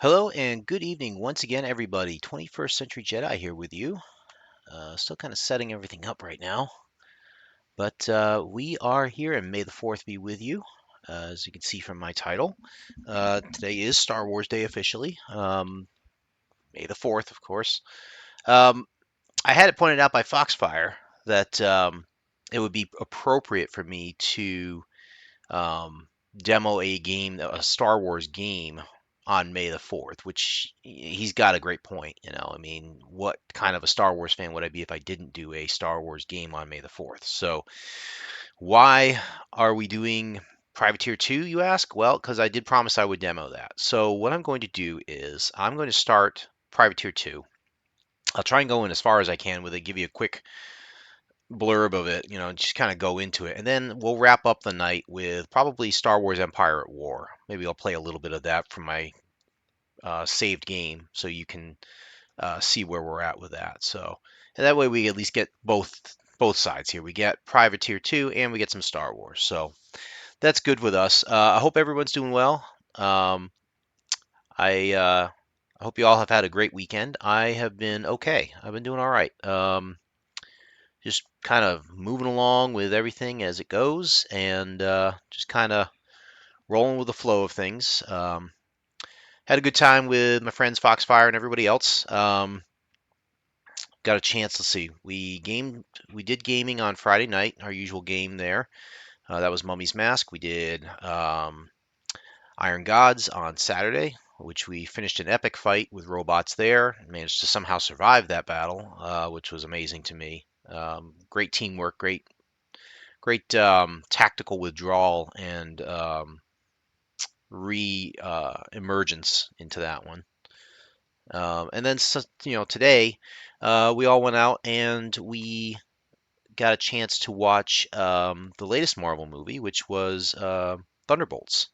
Hello and good evening once again, everybody. 21st Century Jedi here with you. Still kind of setting everything up right now, but we are here, and may the 4th be with you. As you can see from my title, today is Star Wars Day officially. May the 4th, of course. Um, I had it pointed out by Foxfire that it would be appropriate for me to um, demo a Star Wars game on May the 4th, which he's got a great point. I mean, what kind of a Star Wars fan would I be if I didn't do a Star Wars game on May the 4th? So, why are we doing Privateer 2, you ask? Well, because I did promise I would demo that. So, what I'm going to do is I'm going to start Privateer 2. I'll try and go in as far as I can with it, give you a quick blurb of it, just kind of go into it. And then we'll wrap up the night with probably Star Wars Empire at War. Maybe I'll play a little bit of that from my saved game so you can see where we're at with that. So, and that way we at least get both sides here. We get Privateer 2 and we get some Star Wars. So that's good with us. I hope everyone's doing well. I hope you all have had a great weekend. I have been okay. I've been doing all right. Just kind of moving along with everything as it goes and just kind of rolling with the flow of things. Had a good time with my friends Foxfire and everybody else. Got a chance. Let's see. We did gaming on Friday night. Our usual game there. That was Mummy's Mask. We did Iron Gods on Saturday, which we finished an epic fight with robots there. Managed to somehow survive that battle, which was amazing to me. Great teamwork, great tactical withdrawal and re emergence into that one. And then today we all went out and we got a chance to watch the latest Marvel movie, which was Thunderbolts.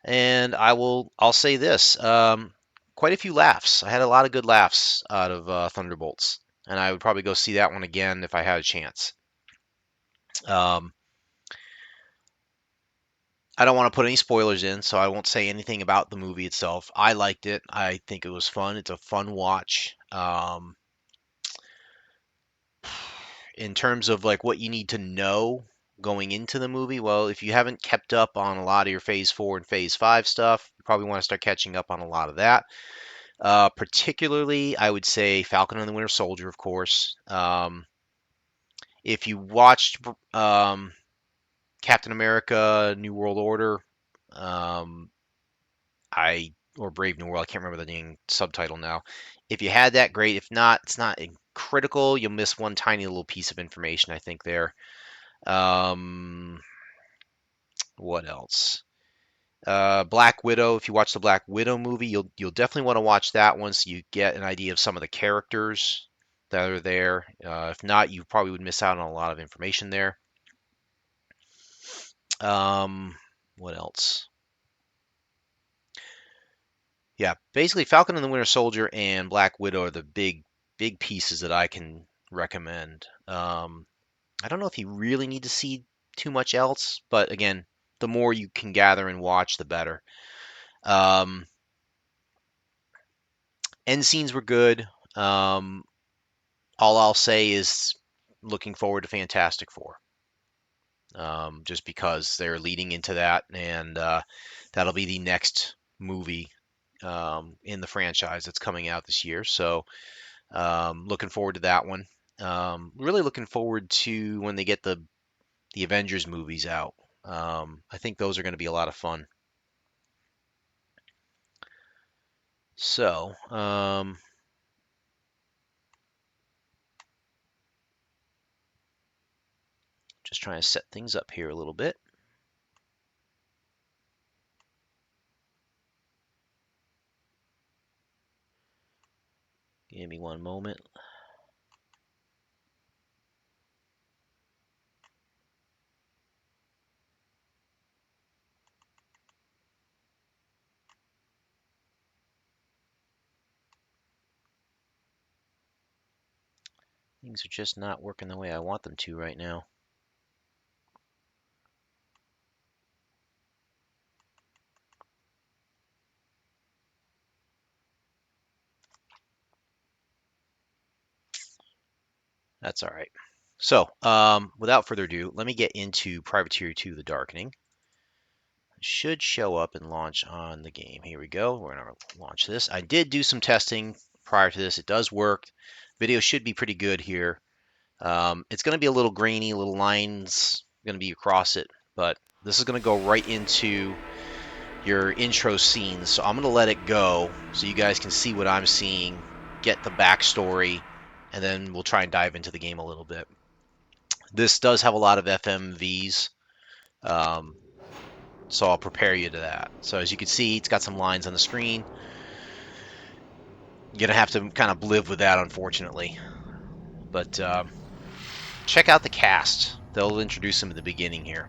And I'll say this: quite a few laughs. I had a lot of good laughs out of Thunderbolts, and I would probably go see that one again if I had a chance. Um, I don't want to put any spoilers in, so I won't say anything about the movie itself. I liked it. I think it was fun. It's a fun watch. In terms of like what you need to know going into the movie, well, if you haven't kept up on a lot of your Phase 4 and Phase 5 stuff, you probably want to start catching up on a lot of that. Particularly, I would say Falcon and the Winter Soldier, of course. If you watched Captain America: New World Order, um, or Brave New World. I can't remember the name subtitle now. If you had that, great. If not, it's not critical. You'll miss one tiny little piece of information, I think, there. Um, what else? Black Widow. If you watch the Black Widow movie, you'll definitely want to watch that one so you get an idea of some of the characters that are there. If not, you probably would miss out on a lot of information there. Um, what else? Yeah, basically Falcon and the Winter Soldier and Black Widow are the big pieces that I can recommend. I don't know if you really need to see too much else, but again, the more you can gather and watch, the better. Um, End scenes were good. Um, all I'll say is looking forward to Fantastic Four, just because they're leading into that, and that'll be the next movie in the franchise that's coming out this year. So looking forward to that one. Really looking forward to when they get the Avengers movies out. I think those are going to be a lot of fun. So, just trying to set things up here a little bit. Give me one moment. Things are just not working the way I want them to right now. That's all right. So, without further ado, let me get into Privateer 2: The Darkening. It should show up and launch on the game. Here we go. We're going to launch this. I did do some testing prior to this. It does work. Video should be pretty good here. It's going to be a little grainy, little lines going to be across it, but this is going to go right into your intro scenes. So I'm going to let it go so you guys can see what I'm seeing, get the backstory, and then we'll try and dive into the game a little bit. This does have a lot of FMVs, um, so I'll prepare you to that. So as you can see, it's got some lines on the screen. You're going to have to kind of live with that, unfortunately. But check out the cast. They'll introduce them in the beginning here.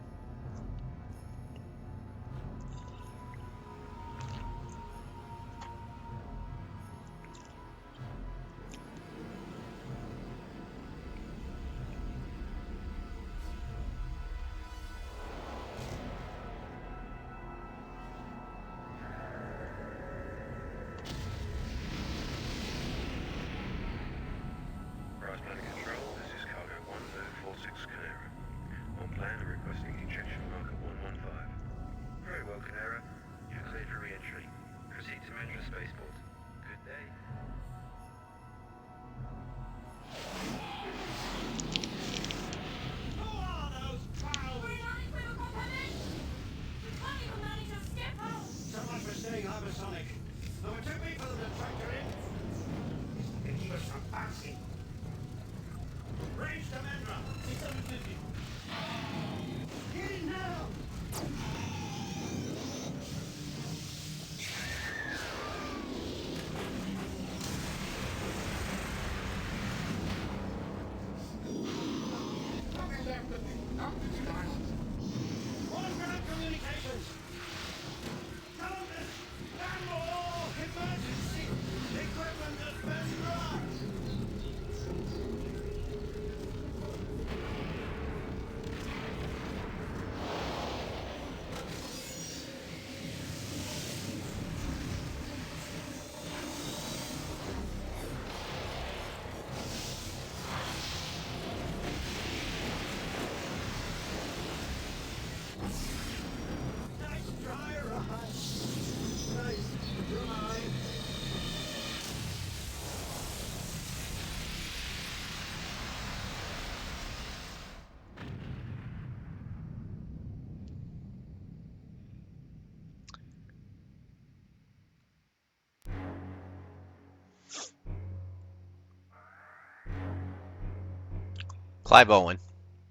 Clive Owen,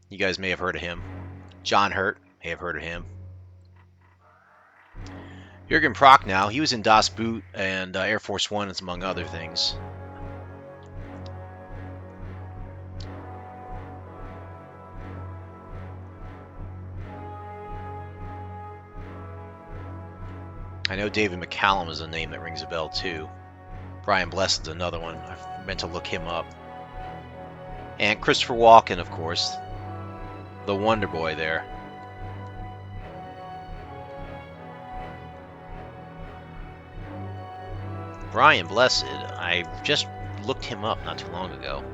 you guys may have heard of him. John Hurt, may have heard of him. Jürgen Prochnow, he was in Das Boot and Air Force One, among other things. I know David McCallum is a name that rings a bell too. Brian Blessed's another one. I meant to look him up. And Christopher Walken, of course, the Wonder Boy there. Brian Blessed, I just looked him up not too long ago.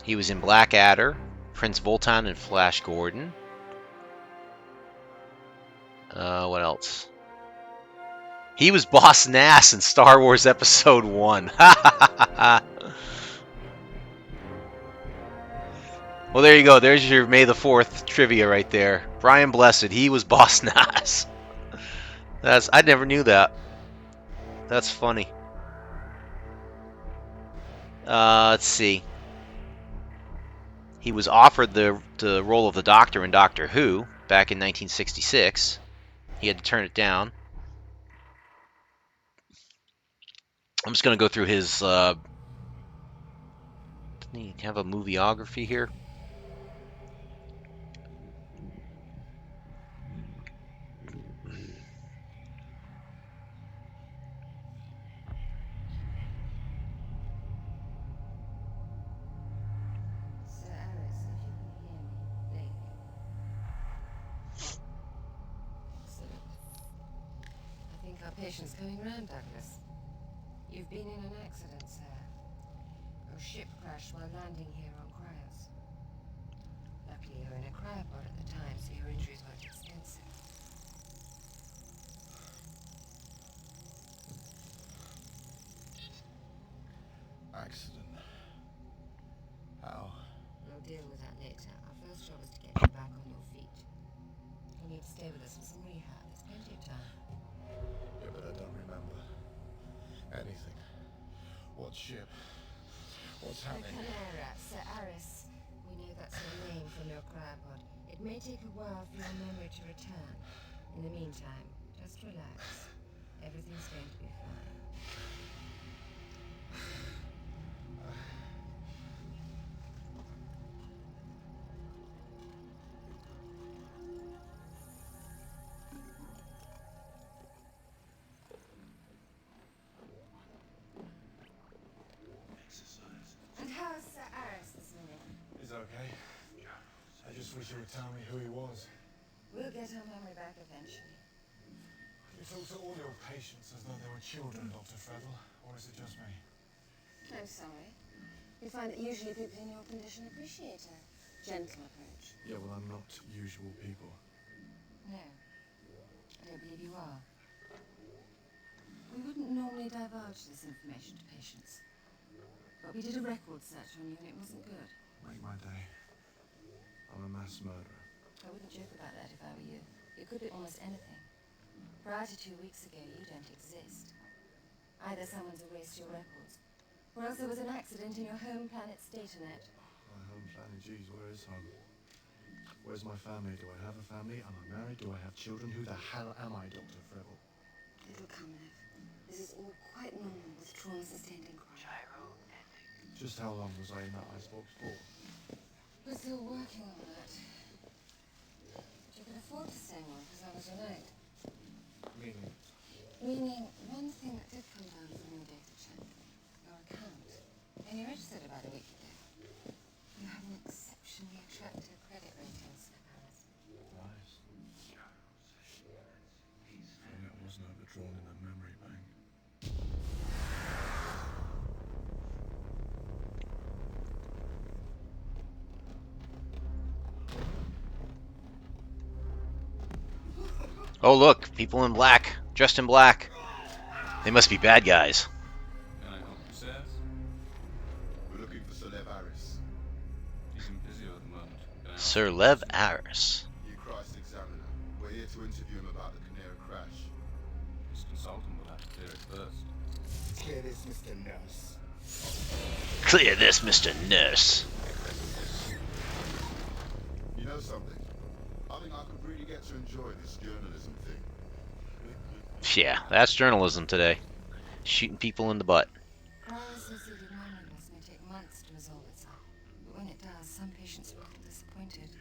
He was in Blackadder, Prince Voltan, and Flash Gordon. What else? He was Boss Nass in Star Wars Episode 1. Well, there you go. There's your May the 4th trivia right there. Brian Blessed, he was Boss Nass. I never knew that. That's funny. Let's see. He was offered the role of the Doctor in Doctor Who back in 1966. He had to turn it down. I'm just going to go through his. Doesn't he have a movieography here? patients coming round, Douglas. You've been in an accident, sir. Your ship crashed while landing here on Cryos. Luckily, you were in a cryopod at the time, so your injuries weren't extensive. Accident. How? We'll deal with that later. Our first job is to get you back on your feet. You need to stay with us for some rehab. There's plenty of time. Yeah, but I don't remember anything. What ship? What's The happening? Chimera, Sir Aris. We know that's your name from your cryopod. It may take a while for your memory to return. In the meantime, just relax. Everything's going to be fine. And how's Sir Aris this minute? He's okay. I just wish you would tell me who he was. We'll get our memory back eventually. You talk to all your patients as though they were children, Dr. Fredel, or is it just me? I'm sorry. You find that usually people in your condition appreciate a gentle approach. Yeah, well, I'm not usual people. No, I don't believe you are. We wouldn't normally divulge this information to patients. But we did a record search on you and it wasn't good. Make my day. I'm a mass murderer. I wouldn't joke about that if I were you. It could be almost anything. Prior to 2 weeks ago, you don't exist. Either someone's erased your records, or else there was an accident in your home planet's datanet. My home planet, geez, where is home? Where's my family? Do I have a family? Am I married? Do I have children? Who the hell am I, Dr. Fredel? It'll come, Liv. This is all quite normal with trauma sustained in crime. Just how long was I in that icebox for? We're still working on that. But you can afford to stay on because I was your night. Meaning? Meaning, one thing that did come down from your data check, your account. And you registered about a week ago. You have an exceptionally attractive credit rating, Sir Aris. Nice. And it wasn't overdrawn in a memory bank. Oh, look, people in black, dressed in black. They must be bad guys. Can I help you, Seth? We're looking for Sir Lev Aris. He's in physio at the moment. Can I ask Sir you Lev something? Aris. You Christ Examiner. We're here to interview him about the Canary crash. His consultant will have to clear it first. Clear this, Mr. Nurse. Clear this, Mr. Nurse. You know something? I think I could really get to enjoy this journalism thing. Yeah, that's journalism today. Shooting people in the butt. Cryo-associated memory loss may take months to resolve itself. But when it does, some patients will feel disappointed.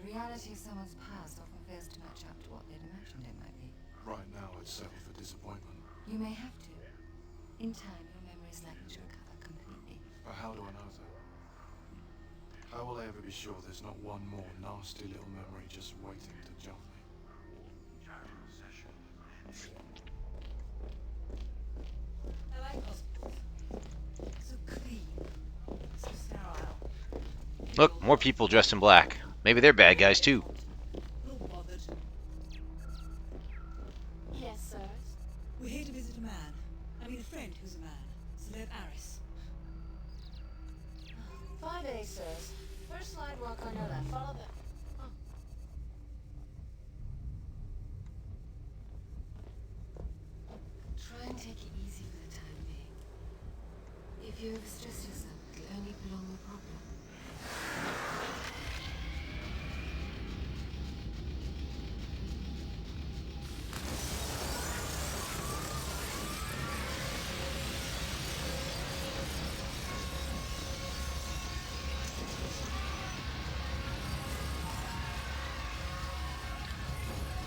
The reality of someone's past often fails to match up to what they'd imagined it might be. Right now, I'd settle for disappointment. You may have to. In time, your memory is likely to recover completely. But how do I know that? How will I ever be sure there's not one more nasty little memory just waiting to jump me? I like hospitals. So clean. So sterile. Look, more people dressed in black. Maybe they're bad guys too. Not bothered. Yes, sir. We're here to visit a man. I mean a friend who's a man. Sir Lev Aris. 5A, sirs. First slide walk on your left. Follow them. Try and take it easy for the time being. If you overstress yourself, it'll only prolong the problem.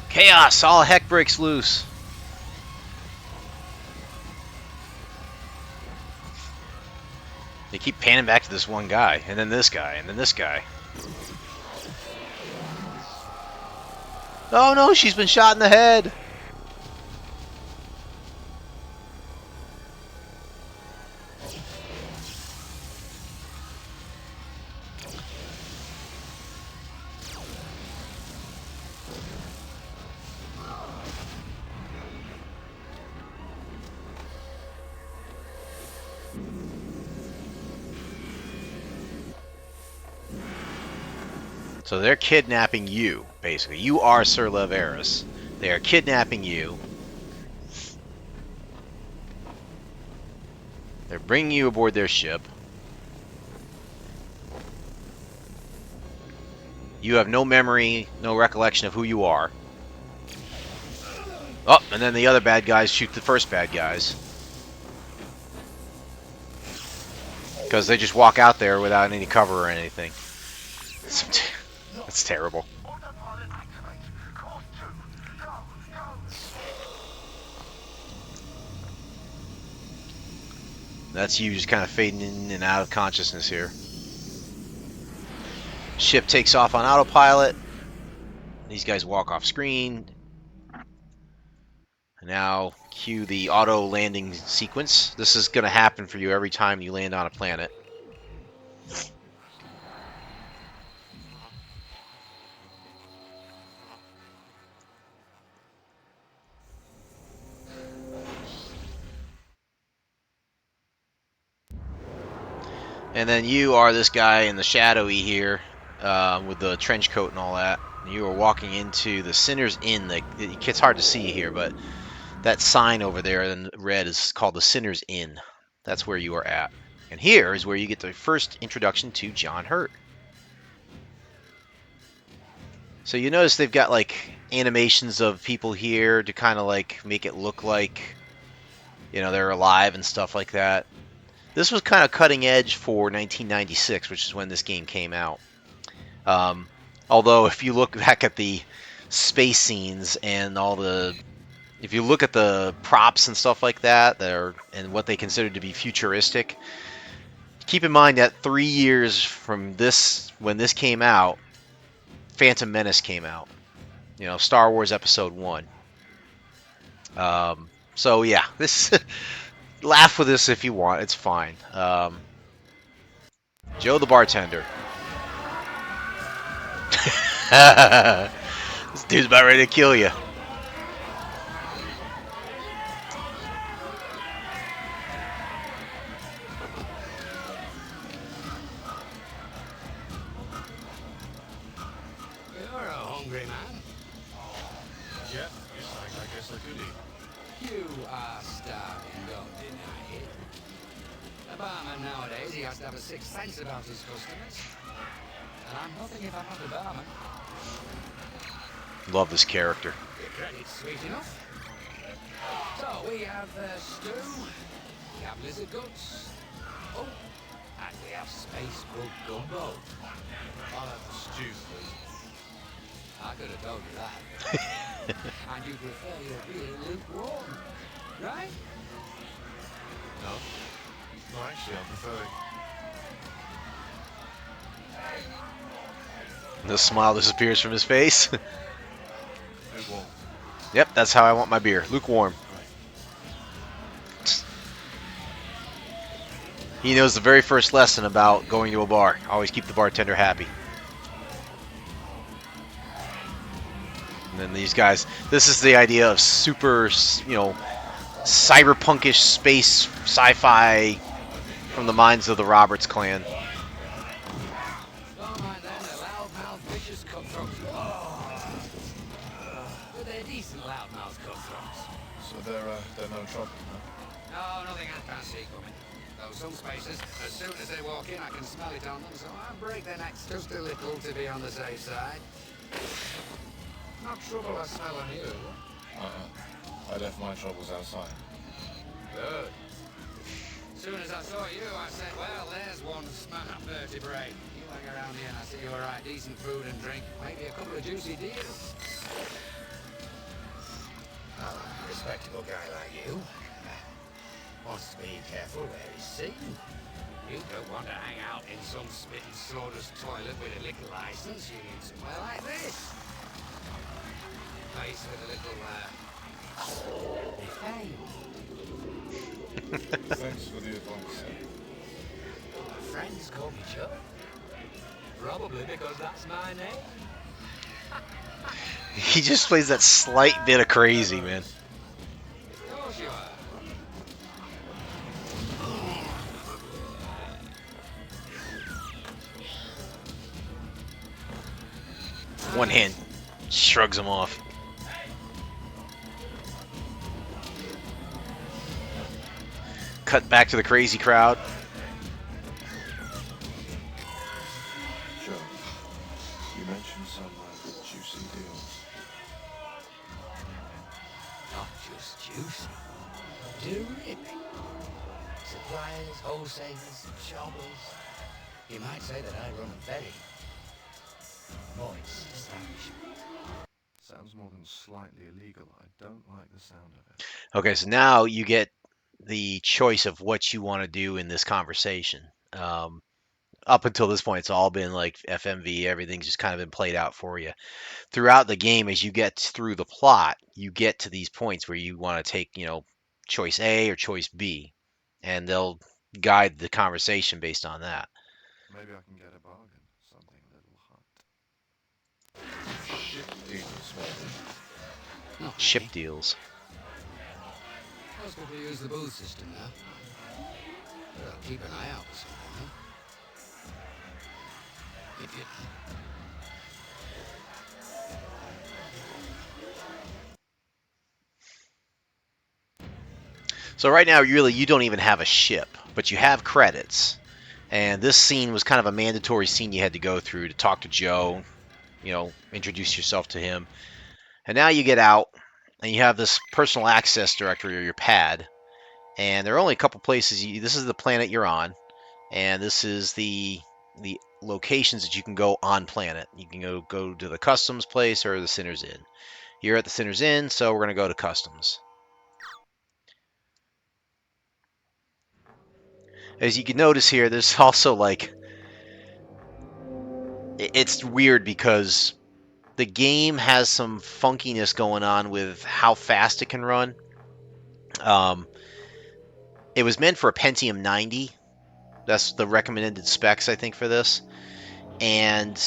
Chaos! All heck breaks loose. They keep panning back to this one guy, and then this guy, and then this guy. Oh no, she's been shot in the head! So they're kidnapping you, basically. You are Sir Lev. They are kidnapping you. They're bringing you aboard their ship. You have no memory, no recollection of who you are. Oh, and then the other bad guys shoot the first bad guys. Because they just walk out there without any cover or anything. That's terrible. That's you just kind of fading in and out of consciousness here. Ship takes off on autopilot. These guys walk off screen. Now cue the auto landing sequence. This is going to happen for you every time you land on a planet. And then you are this guy in the shadowy here with the trench coat and all that. You are walking into the Sinner's Inn. It's hard to see here, but that sign over there in red is called the Sinner's Inn. That's where you are at. And here is where you get the first introduction to John Hurt. So you notice they've got like animations of people here to kind of like make it look like, you know, they're alive and stuff like that. This was kind of cutting edge for 1996, which is when this game came out. Although if you look back at the space scenes and if you look at the props and stuff like that, and what they consider to be futuristic, keep in mind that 3 years from when this came out, Phantom Menace came out. You know, Star Wars Episode 1. So yeah, this laugh with this if you want. It's fine. Joe the bartender. This dude's about ready to kill you. You're a hungry man. Yeah, I guess I could eat. You are starving, don't deny it. A barman nowadays, he has to have a sixth sense about his customers. And I'm nothing if I'm not a barman. Love this character. Your credit's sweet enough. So we have stew, we have lizard guts, oh, and we have space bug gumbo. I'll have the stew, please. I could have told you that. And you prefer your beer lukewarm, right? No. No, actually, I prefer it. The smile disappears from his face. Lukewarm. Yep, that's how I want my beer. Lukewarm. He knows the very first lesson about going to a bar. Always keep the bartender happy. And then these guys, this is the idea of super, you know, cyberpunkish space sci-fi from the minds of the Roberts clan. Don't mind them, they're loudmouth, vicious cutthroats. But they're decent loudmouth cutthroats. So they're no trouble, no? No, nothing I can't see coming. Though some spaces, as soon as they walk in, I can smell it on them, so I break their necks just a little to be on the safe side. Not trouble I smell on you. I left my troubles outside. Good. As soon as I saw you, I said, well, there's one smart vertebrae. You hang around here and I see you all right, decent food and drink, maybe a couple of juicy deals. Oh, a respectable guy like you wants to be careful where he's seen. You don't want to hang out in some spitting sawdust toilet with a little license. You need somewhere like this. Place with a little, fame. Thanks for the advice. My friends call me Joe. Probably because that's my name. He just plays that slight bit of crazy, man. Of course you are. shrugs him off. Cut back to the crazy crowd. Joe, you mentioned some juicy deals. Not just juicy. Terrific. Suppliers, wholesalers, shoppers. You might say that I run a very moist establishment. Sounds more than slightly illegal. I don't like the sound of it. Okay, so now you get the choice of what you want to do in this conversation. Up until this point, it's all been like FMV, everything's just kind of been played out for you. Throughout the game, as you get through the plot, you get to these points where you want to take, choice A or choice B, and they'll guide the conversation based on that. Maybe I can get a bargain. Something a little hot. Shit deals, man. Not Ship really. deals. I was going to use the booth system now. But I'll keep an eye out for something, if you like. So right now, really, you don't even have a ship, but you have credits. And this scene was kind of a mandatory scene you had to go through to talk to Joe, introduce yourself to him. And now you get out, and you have this personal access directory or your pad. And there are only a couple places. This is the planet you're on, and this is the locations that you can go on planet. You can go to the customs place or the Sinner's Inn. You're at the Sinner's Inn, so we're going to go to customs. As you can notice here, there's also like it's weird because the game has some funkiness going on with how fast it can run. Um, it was meant for a Pentium 90. That's the recommended specs, I think, for this. And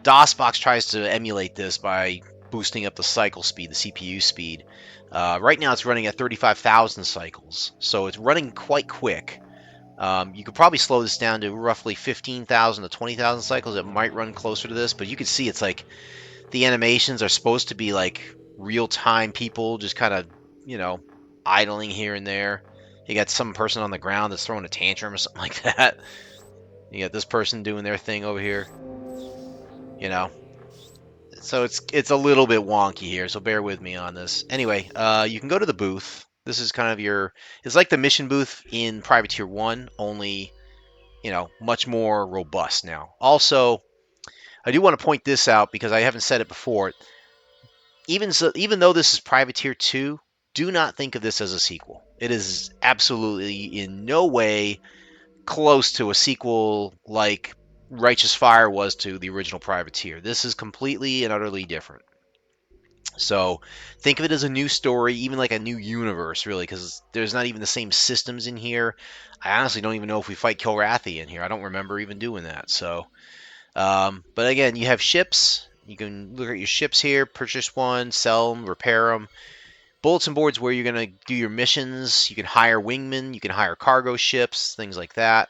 DOSBox tries to emulate this by boosting up the cycle speed, the CPU speed. Right now, it's running at 35,000 cycles, so it's running quite quick. You could probably slow this down to roughly 15,000 to 20,000 cycles. It might run closer to this, but you can see it's like the animations are supposed to be like real time people just kind of, idling here and there. You got some person on the ground that's throwing a tantrum or something like that. You got this person doing their thing over here, you know. So it's a little bit wonky here, so bear with me on this. Anyway, you can go to the booth. This is kind of it's like the mission booth in Privateer 1, only, much more robust now. Also, I do want to point this out because I haven't said it before. Even though this is Privateer 2, do not think of this as a sequel. It is absolutely in no way close to a sequel like Righteous Fire was to the original Privateer. This is completely and utterly different. So think of it as a new story, even like a new universe, really, because there's not even the same systems in here. I honestly don't even know if we fight Kilrathi in here. I don't remember even doing that. So, but again, you have ships. You can look at your ships here, purchase one, sell them, repair them. Bulletin boards where you're going to do your missions. You can hire wingmen. You can hire cargo ships, things like that.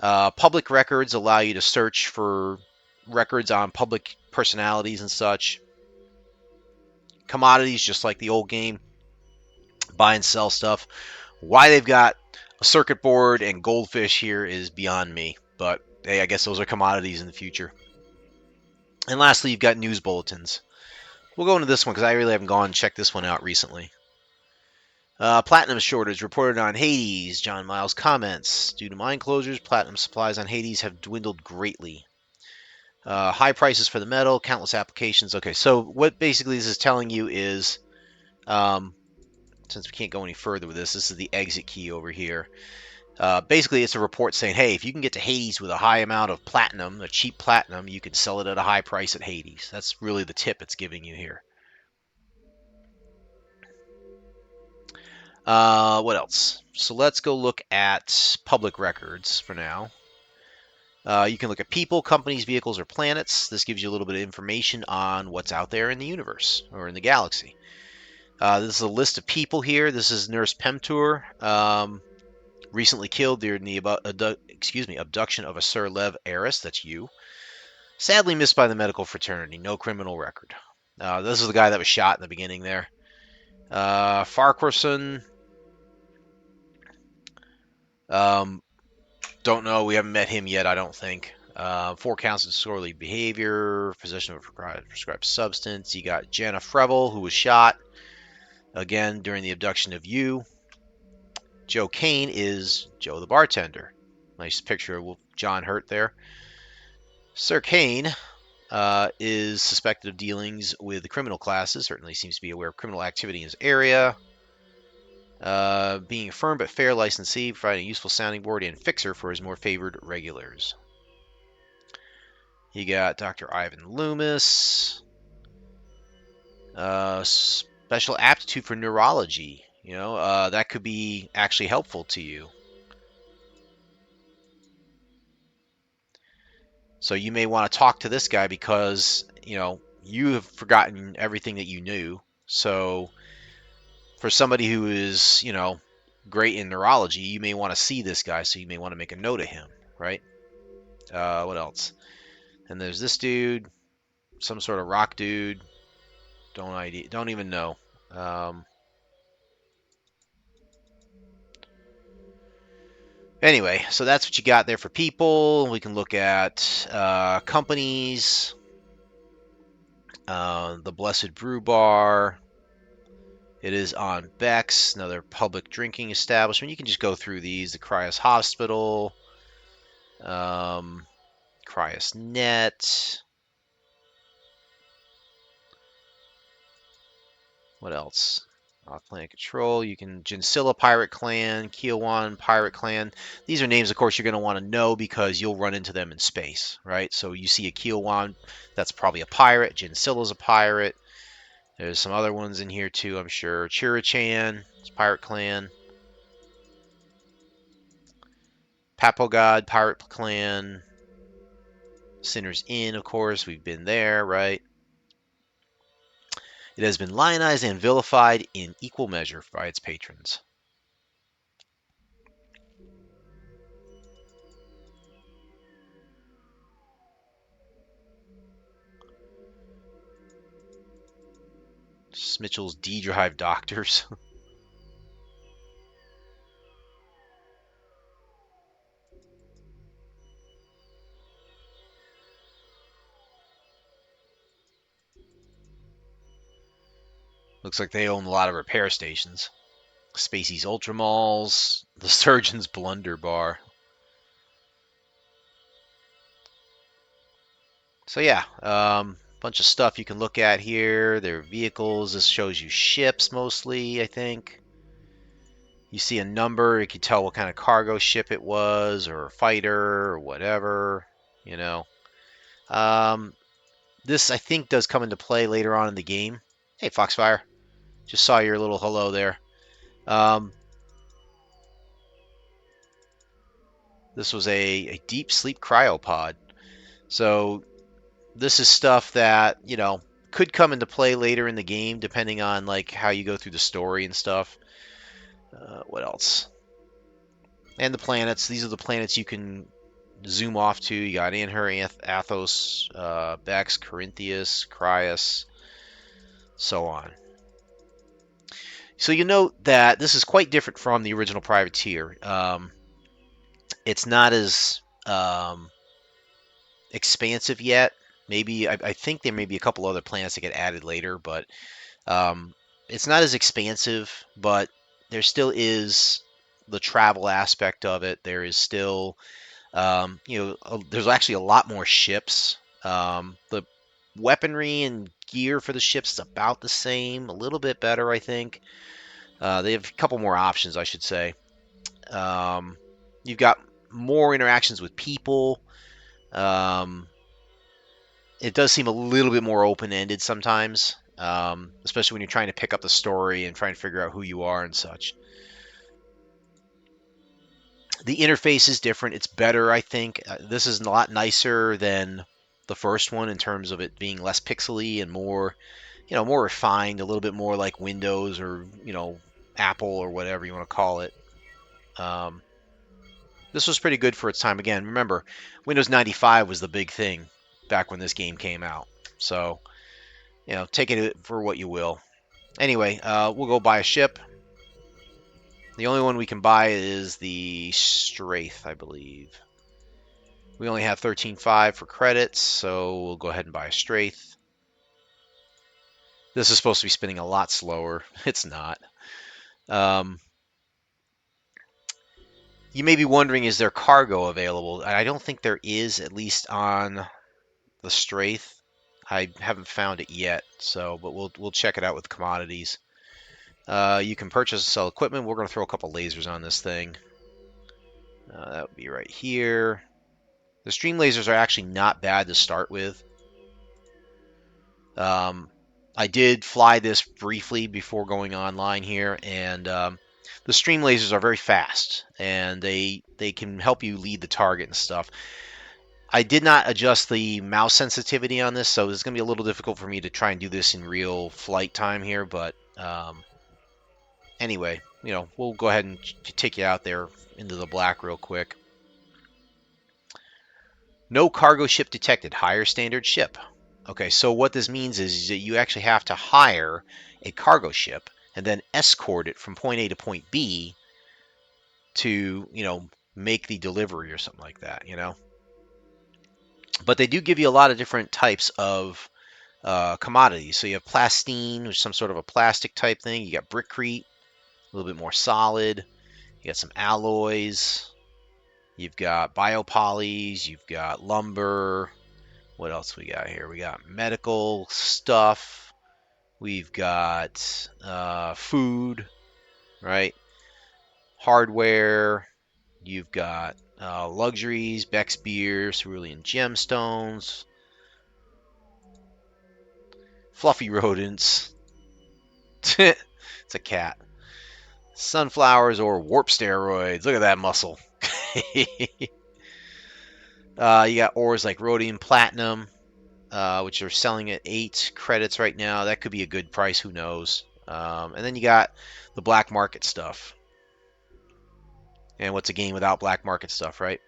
Public records allow you to search for records on public personalities and such. Commodities, just like the old game, buy and sell stuff. Why they've got a circuit board and goldfish here is beyond me, but hey, I guess those are commodities in the future. And lastly, you've got news bulletins. We'll go into this one because I really haven't gone and checked this one out recently. Platinum shortage reported on Hades. John Miles comments. Due to mine closures, platinum supplies on Hades have dwindled greatly. High prices for the metal, countless applications. Okay, so what basically this is telling you is, since we can't go any further with this is the exit key over here. Basically, it's a report saying, hey, if you can get to Hades with a high amount of platinum, a cheap platinum, you can sell it at a high price at Hades. That's really the tip it's giving you here. What else? So let's go look at public records for now. You can look at people, companies, vehicles, or planets. This gives you a little bit of information on what's out there in the universe or in the galaxy. This is a list of people here. This is Nurse Pemtur, recently killed during the abduction of a Sir Lev Eris. That's you. Sadly missed by the medical fraternity. No criminal record. This is the guy that was shot in the beginning there. Farquharson. Um, don't know. We haven't met him yet, I don't think. 4 counts of disorderly behavior, possession of a prescribed substance. You got Jenna Frevel, who was shot again during the abduction of you. Joe Kane is Joe the bartender. Nice picture of John Hurt there. Sir Kane is suspected of dealings with the criminal classes. Certainly seems to be aware of criminal activity in his area. Being a firm but fair licensee, providing a useful sounding board and fixer for his more favored regulars. You got Dr. Ivan Loomis. Special aptitude for neurology. That could be actually helpful to you. So you may want to talk to this guy because, you have forgotten everything that you knew. So for somebody who is, great in neurology, you may want to see this guy. So you may want to make a note of him, right? What else? And there's this dude, some sort of rock dude. Don't even know. Anyway, so that's what you got there for people. We can look at companies. The Blessed Brew Bar. It is on Beck's, another public drinking establishment. You can just go through these. The Cryos Hospital, Cryos Net. What else? Off Planet Control. You can Jinsilla Pirate Clan, Kiowan Pirate Clan. These are names, of course, you're going to want to know because you'll run into them in space, right? So you see a Kiowan, that's probably a pirate. Jinsilla's a pirate. There's some other ones in here too, I'm sure. Chirichan, it's Pirate Clan. Papogod, Pirate Clan. Sinner's Inn, of course, we've been there, right? It has been lionized and vilified in equal measure by its patrons. Mitchell's D-Drive Doctors. Looks like they own a lot of repair stations. Spacey's Ultra Malls, the Surgeon's Blunder Bar. So yeah, bunch of stuff you can look at here. Their vehicles. This shows you ships mostly, I think. You see a number, you can tell what kind of cargo ship it was, or a fighter, or whatever. You know. Um, this I think does come into play later on in the game. Hey, Foxfire, just saw your little hello there. Um, this was a deep sleep cryopod. So this is stuff that could come into play later in the game, depending on like how you go through the story and stuff. What else? And the planets. These are the planets you can zoom off to. You got Anhur, Athos, Bex, Corinthius, Cryus, so on. So you note that this is quite different from the original Privateer. It's not as expansive yet. Maybe I think there may be a couple other planets that get added later, but it's not as expansive. But there still is the travel aspect of it. There is still, there's actually a lot more ships. The weaponry and gear for the ships is about the same, a little bit better, I think. They have a couple more options, I should say. You've got more interactions with people. It does seem a little bit more open-ended sometimes, especially when you're trying to pick up the story and trying to figure out who you are and such. The interface is different. It's better, I think. This is a lot nicer than the first one in terms of it being less pixely and more, more refined, a little bit more like Windows or, Apple or whatever you want to call it. This was pretty good for its time. Again, remember, Windows 95 was the big thing back when this game came out. So take it for what you will. Anyway, we'll go buy a ship. The only one we can buy is the Straith, I believe. We only have 13.5 for credits, so we'll go ahead and buy a Straith. This is supposed to be spinning a lot slower. It's not. Um, you may be wondering, is there cargo available? I don't think there is, at least on the Straith. I haven't found it yet, but we'll check it out with commodities. You can purchase and sell equipment. We're going to throw a couple lasers on this thing. That would be right here. The stream lasers are actually not bad to start with. I did fly this briefly before going online here, and the stream lasers are very fast, and they can help you lead the target and stuff. I did not adjust the mouse sensitivity on this, so it's going to be a little difficult for me to try and do this in real flight time here, but anyway, we'll go ahead and take you out there into the black real quick. No cargo ship detected. Hire standard ship. Okay, so what this means is that you actually have to hire a cargo ship and then escort it from point A to point B to, make the delivery or something like that, But they do give you a lot of different types of commodities. So you have plastine, which is some sort of a plastic type thing. You got brickcrete, a little bit more solid. You got some alloys. You've got biopolys. You've got lumber. What else we got here? We got medical stuff. We've got food, right? Hardware. You've got luxuries, Beck's beer, cerulean gemstones, fluffy rodents. It's a cat. Sunflowers or warp steroids. Look at that muscle. You got ores like rhodium, platinum, which are selling at 8 credits right now. That could be a good price. Who knows? And then you got the black market stuff. And what's a game without black market stuff, right?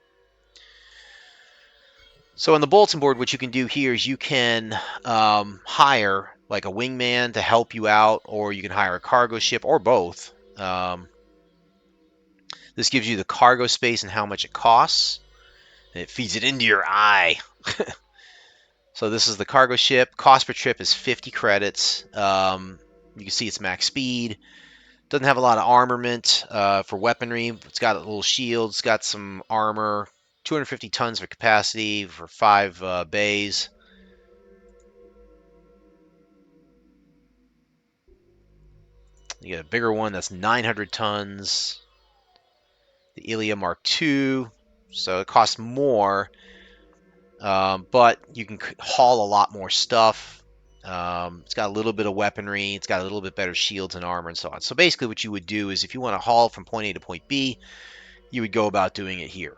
So on the bulletin board, what you can do here is you can hire like a wingman to help you out, or you can hire a cargo ship, or both. This gives you the cargo space and how much it costs. And it feeds it into your eye. So this is the cargo ship. Cost per trip is 50 credits. You can see it's max speed. Doesn't have a lot of armament for weaponry. It's got a little shield. It's got some armor. 250 tons of capacity for 5 bays. You get a bigger one that's 900 tons. The Ilia Mark II. So it costs more, but you can haul a lot more stuff. It's got a little bit of weaponry. It's got a little bit better shields and armor and so on. So basically what you would do is if you want to haul from point A to point B, you would go about doing it here.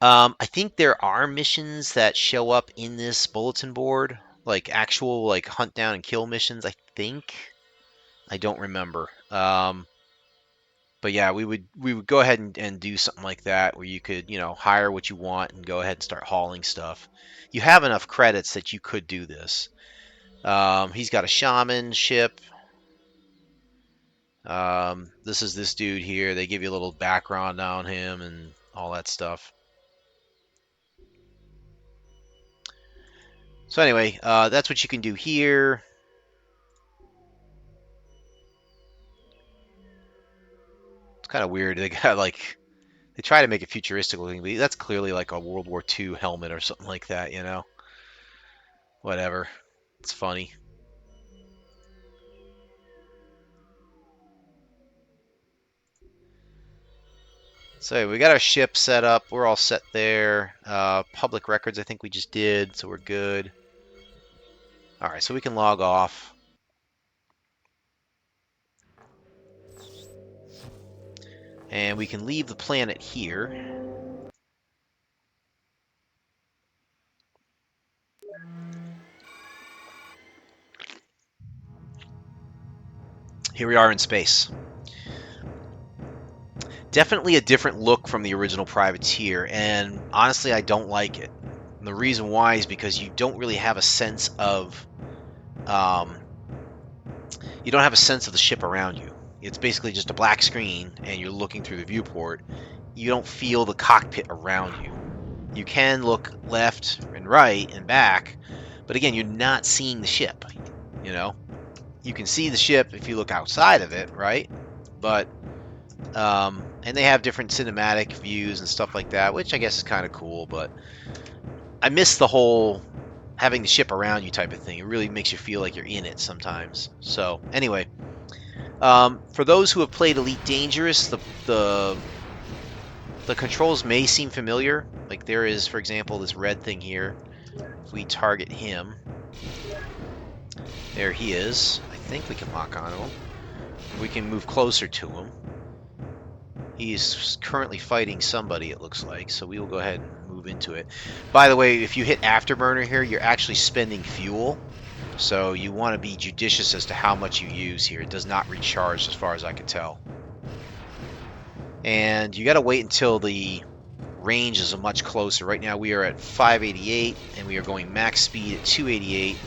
I think there are missions that show up in this bulletin board, like actual like hunt down and kill missions, I think. I don't remember. But yeah, we would go ahead and do something like that where you could, hire what you want and go ahead and start hauling stuff. You have enough credits that you could do this. He's got a shaman ship. This is this dude here. They give you a little background on him and all that stuff. So anyway, that's what you can do here. It's kind of weird. They got like, they try to make it futuristic looking, but that's clearly like a World War II helmet or something like that, Whatever. It's funny. So we got our ship set up. We're all set there. Public records, I think we just did, so we're good. All right, so we can log off. And we can leave the planet here. Here we are in space. Definitely a different look from the original Privateer, and honestly, I don't like it. And the reason why is because you don't really have a sense of you don't have a sense of the ship around you. It's basically just a black screen, and you're looking through the viewport. You don't feel the cockpit around you. You can look left and right and back, but again, you're not seeing the ship. You know, you can see the ship if you look outside of it, right? But and they have different cinematic views and stuff like that, which I guess is kind of cool. But I miss the whole having the ship around you type of thing. It really makes you feel like you're in it sometimes. So anyway, for those who have played Elite Dangerous, the controls may seem familiar. Like there is, for example, this red thing here. If we target him, there he is. I think we can lock onto him. We can move closer to him. He's currently fighting somebody, it looks like, so we will go ahead and move into it. By the way, if you hit afterburner here, you're actually spending fuel, so you want to be judicious as to how much you use here. It does not recharge as far as I can tell. And you got to wait until the range is much closer. Right now we are at 588, and we are going max speed at 288.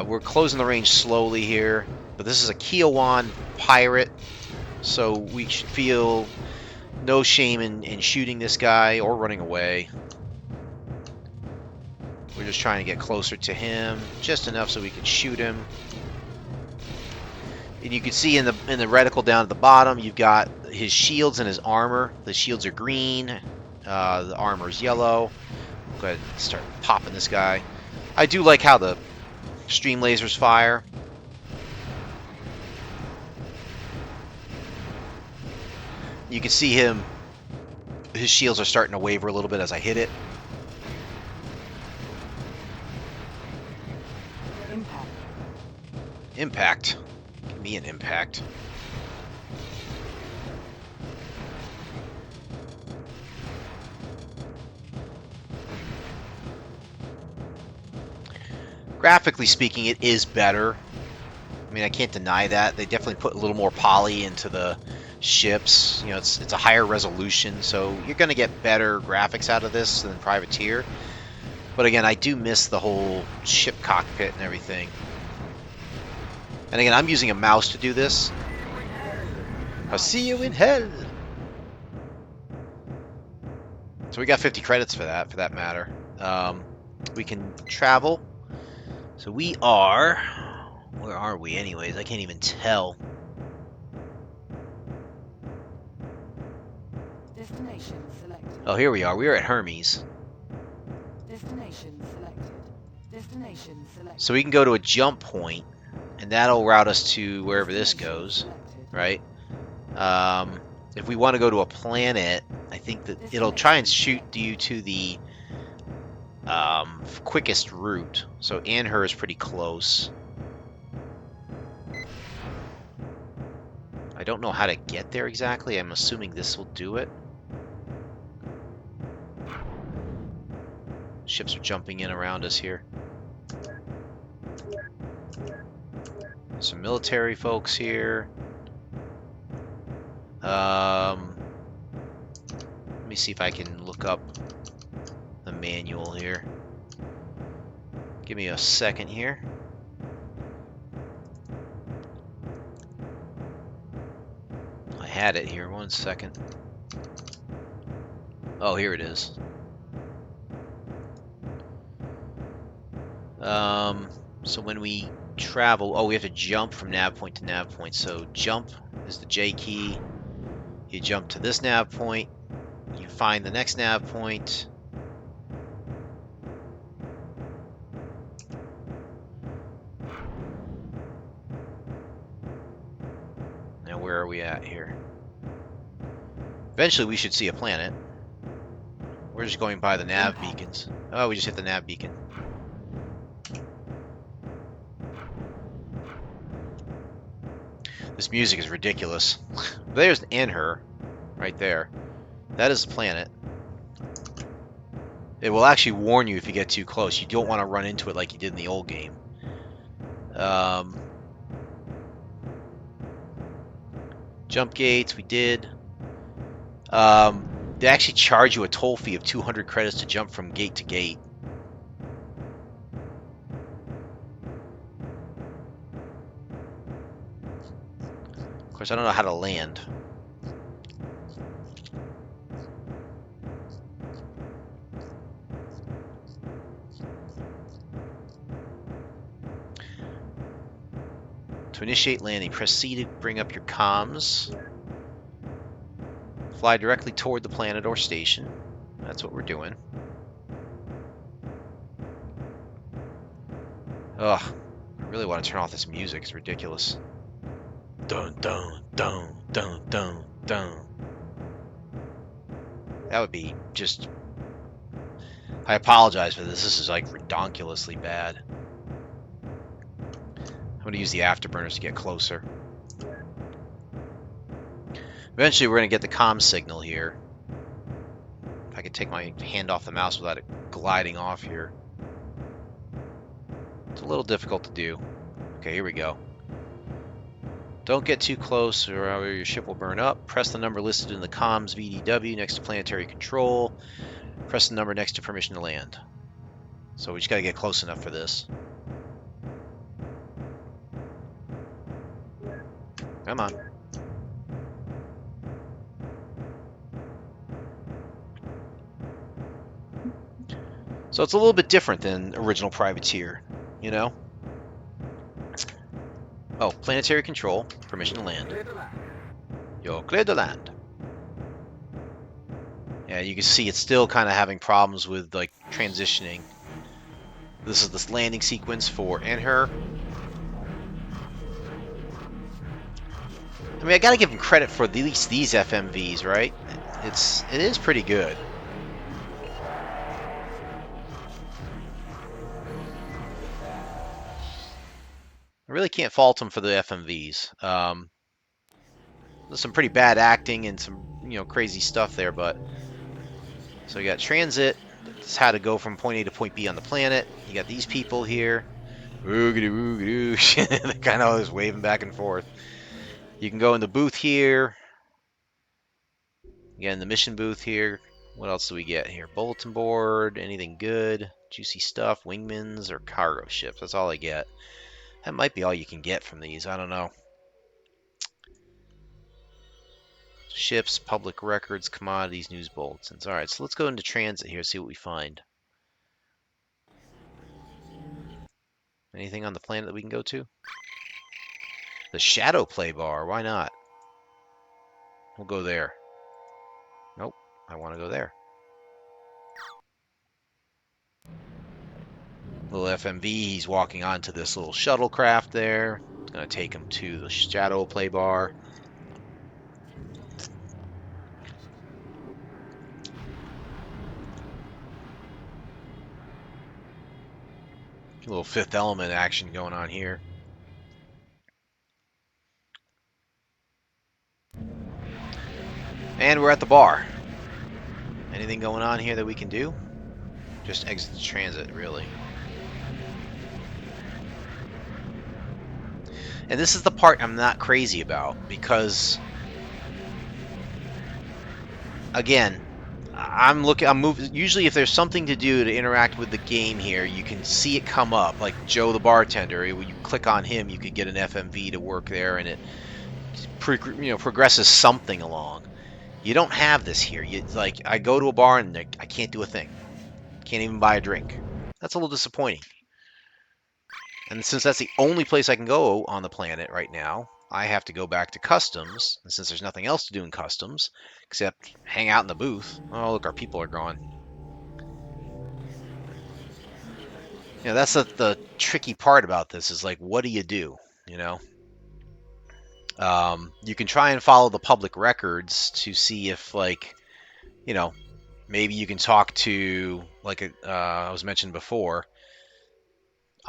We're closing the range slowly here, but this is a Kiowan pirate, so we should feel no shame in shooting this guy or running away. We're just trying to get closer to him, just enough so we can shoot him. And you can see in the reticle down at the bottom, you've got his shields and his armor. The shields are green, the armor is yellow. Go ahead and start popping this guy. I do like how the stream lasers fire. You can see him, his shields are starting to waver a little bit as I hit it. Impact. Impact. Give me an impact. Graphically speaking, it is better. I mean, I can't deny that. They definitely put a little more poly into the ships. You know, it's a higher resolution, so you're going to get better graphics out of this than Privateer. But again, I do miss the whole ship cockpit and everything. And again, I'm using a mouse to do this. I'll see you in hell. So we got 50 credits for that matter. We can travel. So we are... Where are we anyways? I can't even tell. Destination selected. Oh, here we are. We are at Hermes. Destination selected. Destination selected. So we can go to a jump point, and that'll route us to wherever this goes, right? If we want to go to a planet, I think that it'll try and shoot you to the quickest route. So Anher is pretty close. I don't know how to get there exactly. I'm assuming this will do it. Ships are jumping in around us here. Some military folks here. Let me see if I can look up the manual here. Give me a second here. I had it here. 1 second. Oh, here it is. So when we travel, oh, we have to jump from nav point to nav point. So jump is the J key. You jump to this nav point. You find the next nav point. Now where are we at here? Eventually we should see a planet. We're just going by the nav beacons. Oh, we just hit the nav beacon. This music is ridiculous. There's Anher, right there. That is the planet. It will actually warn you if you get too close. You don't want to run into it like you did in the old game. Jump gates, we did. They actually charge you a toll fee of 200 credits to jump from gate to gate. Of course, I don't know how to land. To initiate landing, press C to bring up your comms. Fly directly toward the planet or station. That's what we're doing. Ugh, I really want to turn off this music. It's ridiculous. Dun dun dun dun dun dun. That would be just. I apologize for this. This is like redonkulously bad. I'm going to use the afterburners to get closer. Eventually, we're going to get the comm signal here. If I could take my hand off the mouse without it gliding off here. It's a little difficult to do. Okay, here we go. Don't get too close or your ship will burn up. Press the number listed in the comms VDW next to planetary control. Press the number next to permission to land. So we just got to get close enough for this. Come on. So it's a little bit different than original Privateer, you know? Oh, planetary control, permission to land. You're clear to land. Yeah, you can see it's still kind of having problems with like transitioning. This is the landing sequence for Anher. I mean, I gotta give him credit for at least these FMVs, right? It is pretty good. I really can't fault him for the FMVs. There's some pretty bad acting and some crazy stuff there, but so you got transit. That's how to go from point A to point B on the planet. You got these people here. Oogity oogity. They're kind of always waving back and forth. You can go in the booth here. Again, the mission booth here. What else do we get here? Bulletin board. Anything good? Juicy stuff. Wingmans or cargo ships. That's all I get. That might be all you can get from these. I don't know. Ships, public records, commodities, news bulletins. All right, so let's go into transit here, see what we find. Anything on the planet that we can go to? The Shadow Play Bar. Why not? We'll go there. Nope, I want to go there. Little FMV, he's walking onto this little shuttlecraft there. It's going to take him to the Shadow Play Bar. A little Fifth Element action going on here. And we're at the bar. Anything going on here that we can do? Just exit the transit, really. And this is the part I'm not crazy about, because again, I'm moving. Usually if there's something to do to interact with the game here, you can see it come up, like Joe the bartender. When you click on him, you could get an FMV to work there, and it progresses something along. You don't have this here. Like, I go to a bar and I can't do a thing. Can't even buy a drink. That's a little disappointing. And since that's the only place I can go on the planet right now, I have to go back to customs. And since there's nothing else to do in customs except hang out in the booth. Oh, look, our people are gone. That's the tricky part about this is like, what do you do? You can try and follow the public records to see if, like, maybe you can talk to, like I was mentioned before,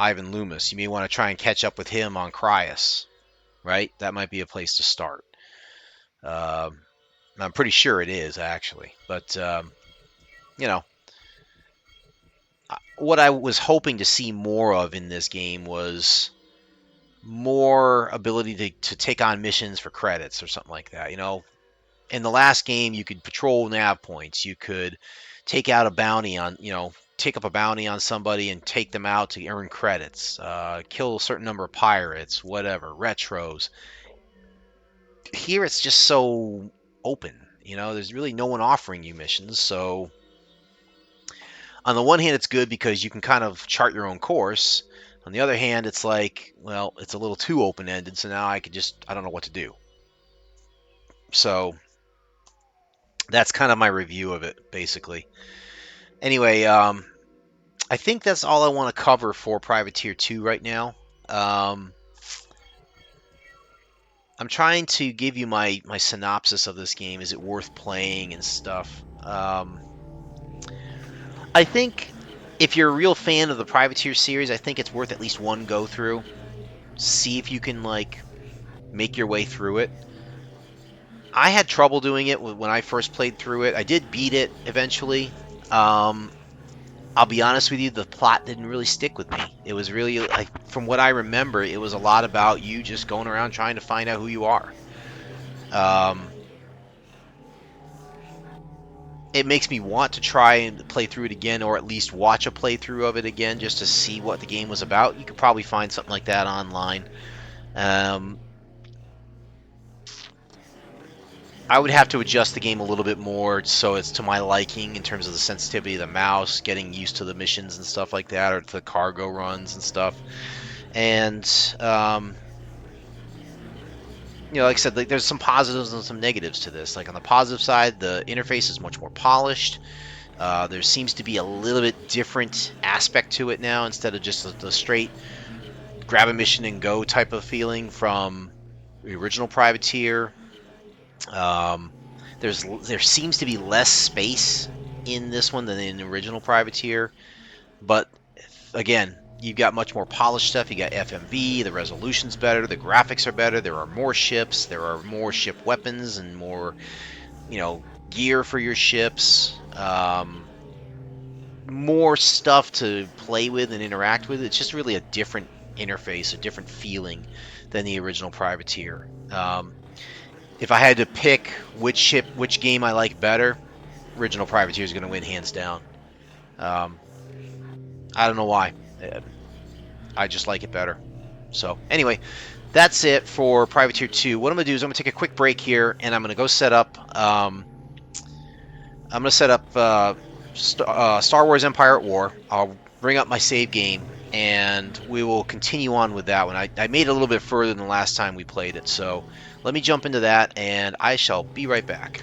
Ivan Loomis. You may want to try and catch up with him on Cryus, right? That might be a place to start. I'm pretty sure it is, actually. But, what I was hoping to see more of in this game was more ability to take on missions for credits or something like that. in the last game, you could patrol nav points. You could take out a bounty on, take up a bounty on somebody and take them out to earn credits. Kill a certain number of pirates, whatever, retros. Here, it's just so open. There's really no one offering you missions. So, on the one hand, it's good because you can kind of chart your own course. On the other hand, it's like, well, it's a little too open ended. So now I don't know what to do. So, that's kind of my review of it, basically. Anyway, I think that's all I want to cover for Privateer 2 right now. Um, I'm trying to give you my synopsis of this game. Is it worth playing and stuff? I think if you're a real fan of the Privateer series, I think it's worth at least one go through. See if you can like make your way through it. I had trouble doing it when I first played through it. I did beat it eventually. Um, I'll be honest with you, the plot didn't really stick with me. It was really, like, from what I remember, it was a lot about you just going around trying to find out who you are. Um, it makes me want to try and play through it again, or at least watch a playthrough of it again, just to see what the game was about. You could probably find something like that online. Um, I would have to adjust the game a little bit more so it's to my liking in terms of the sensitivity of the mouse, getting used to the missions and stuff like that, or to the cargo runs and stuff. And like I said, like, there's some positives and some negatives to this. Like on the positive side, the interface is much more polished. There seems to be a little bit different aspect to it now instead of just the straight grab a mission and go type of feeling from the original Privateer. Um, there seems to be less space in this one than in the original Privateer, but again, you've got much more polished stuff. You got FMV, the resolution's better, the graphics are better, there are more ships, there are more ship weapons and more, gear for your ships. More stuff to play with and interact with. It's just really a different interface, a different feeling than the original Privateer. If I had to pick which game I like better, original Privateer is going to win hands down. Um, I don't know why. I just like it better. So anyway, that's it for Privateer 2. What I'm going to do is I'm going to take a quick break here, and I'm going to go set up. I'm going to set up Star Wars Empire at War. I'll bring up my save game, and we will continue on with that one. I made it a little bit further than the last time we played it, so let me jump into that, and I shall be right back.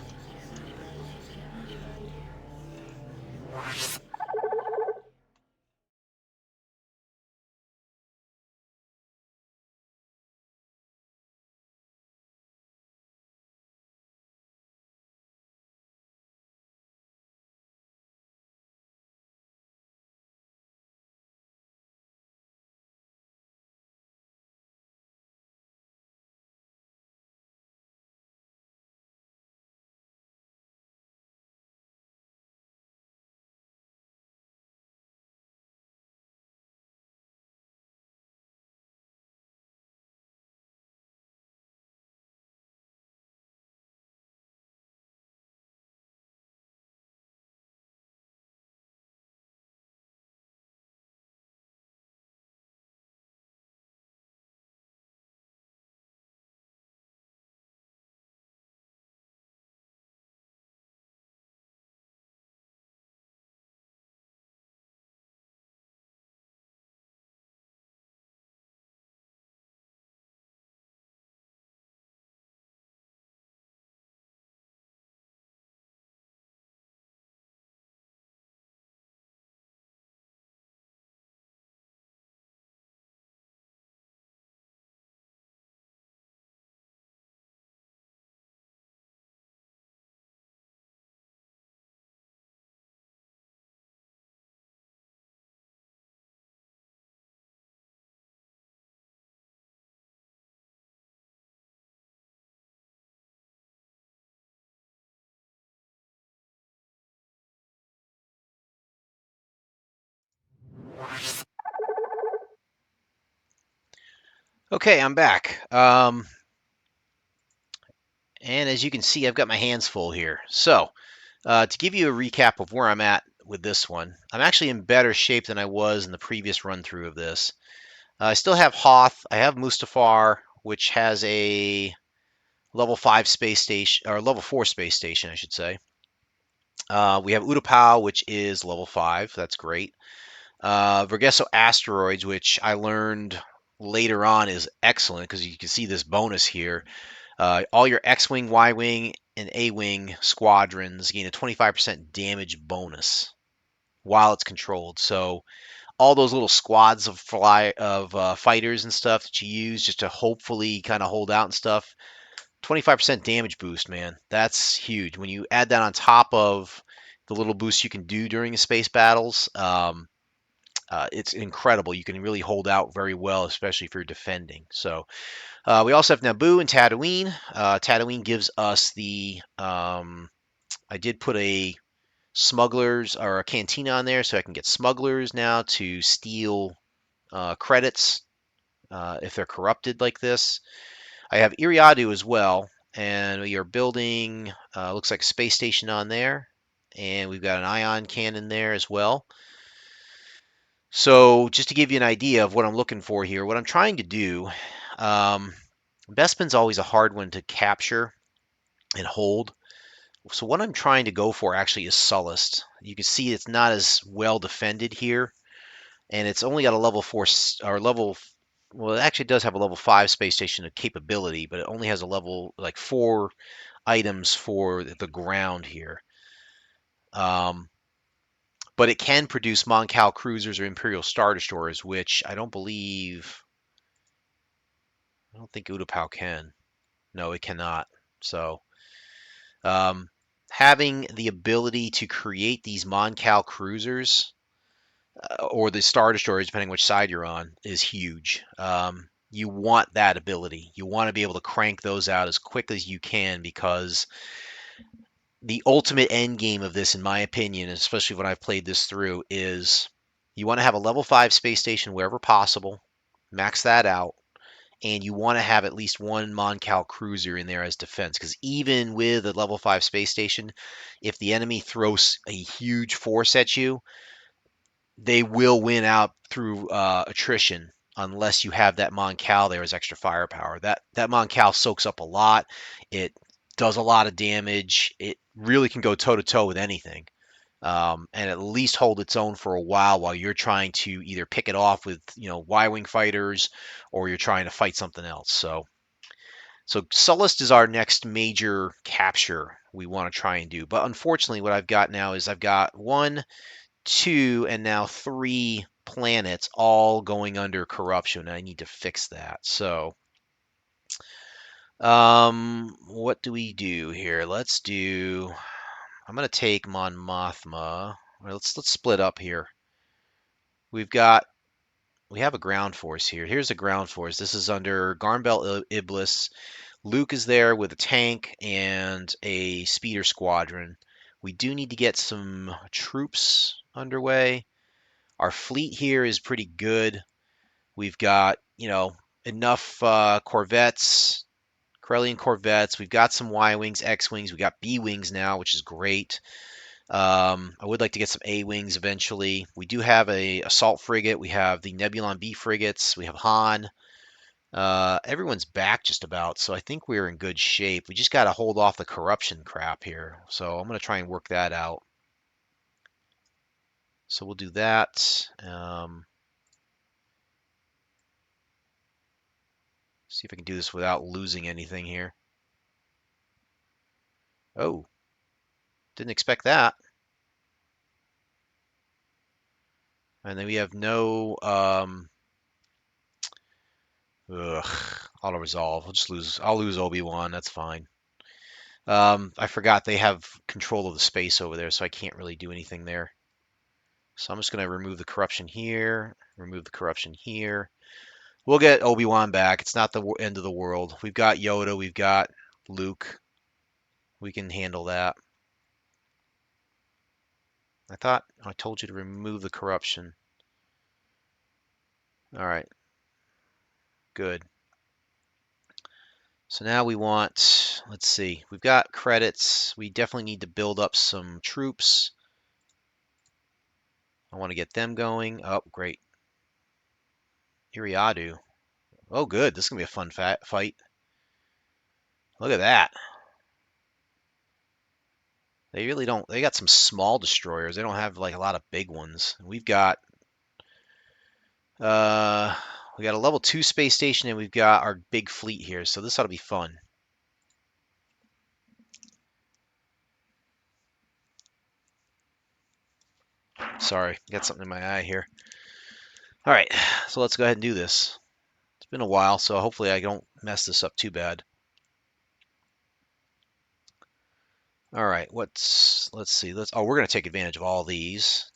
Okay, I'm back. And as you can see, I've got my hands full here. So, to give you a recap of where I'm at with this one, I'm actually in better shape than I was in the previous run through of this. I still have Hoth. I have Mustafar, which has a level 5 space station, or level 4 space station, I should say. We have Utapau, which is level 5. That's great. Vergesso Asteroids, which I learned later on is excellent because you can see this bonus here. All your X-Wing, Y-Wing, and A-Wing squadrons gain a 25% damage bonus while it's controlled. So all those little squads of fighters and stuff that you use just to hopefully kind of hold out and stuff, 25% damage boost, man. That's huge. When you add that on top of the little boost you can do during the space battles, it's incredible. You can really hold out very well, especially if you're defending. So we also have Naboo and Tatooine. Tatooine gives us the. I did put a smugglers or a cantina on there, so I can get smugglers now to steal credits if they're corrupted like this. I have Iriadu as well, and we are building. Looks like a space station on there, and we've got an ion cannon there as well. So just to give you an idea of what I'm looking for here, what I'm trying to do, um, Bespin's always a hard one to capture and hold. So what I'm trying to go for actually is Sullust. You can see it's not as well defended here, and it's only got a level 4 or level. Well, it actually does have a level 5 space station capability, but it only has a level like 4 items for the ground here. Um, but it can produce Mon Cal cruisers or Imperial Star Destroyers, which I don't believe. I don't think Utapau can. No, it cannot. So um, having the ability to create these Mon Cal cruisers or the Star Destroyers, depending which side you're on, is huge. You want that ability. You want to be able to crank those out as quick as you can because the ultimate end game of this, in my opinion, especially when I've played this through, is you want to have a level 5 space station wherever possible, max that out, and you want to have at least one Mon Cal cruiser in there as defense. Because even with a level 5 space station, if the enemy throws a huge force at you, they will win out through attrition unless you have that Mon Cal there as extra firepower. That Mon Cal soaks up a lot. It does a lot of damage. It really can go toe to toe with anything, and at least hold its own for a while you're trying to either pick it off with Y-wing fighters or you're trying to fight something else. So Sullust is our next major capture we want to try and do. But unfortunately, what I've got now is I've got one, two, and now three planets all going under corruption. And I need to fix that. So, what do we do here? Let's do. I'm gonna take Mon Mothma. Let's split up here. We've got we have a ground force here. Here's a ground force. This is under Garnbel Iblis. Luke is there with a tank and a speeder squadron. We do need to get some troops underway. Our fleet here is pretty good. We've got, enough corvettes, Corellian corvettes. We've got some Y-wings, X-wings. We got B-wings now, which is great. I would like to get some A-wings eventually. We do have a assault frigate. We have the Nebulon B frigates. We have Han. Everyone's back just about, so I think we're in good shape. We just got to hold off the corruption crap here. So I'm going to try and work that out. So we'll do that. See if I can do this without losing anything here. Oh, didn't expect that. And then we have no auto resolve. I'll lose Obi-Wan. That's fine. I forgot they have control of the space over there, so I can't really do anything there. So I'm just going to remove the corruption here, remove the corruption here. We'll get Obi-Wan back. It's not the end of the world. We've got Yoda. We've got Luke. We can handle that. I thought I told you to remove the corruption. All right. Good. So now we want let's see. We've got credits. We definitely need to build up some troops. I want to get them going. Oh, great. Iriadu. Oh, good. This is going to be a fun fight. Look at that. They really don't. They got some small destroyers. They don't have like a lot of big ones. Uh, we got a level 2 space station and we've got our big fleet here. So this ought to be fun. Sorry, got something in my eye here. All right, so let's go ahead and do this. It's been a while, so hopefully I don't mess this up too bad. All right, let's see. We're going to take advantage of all these.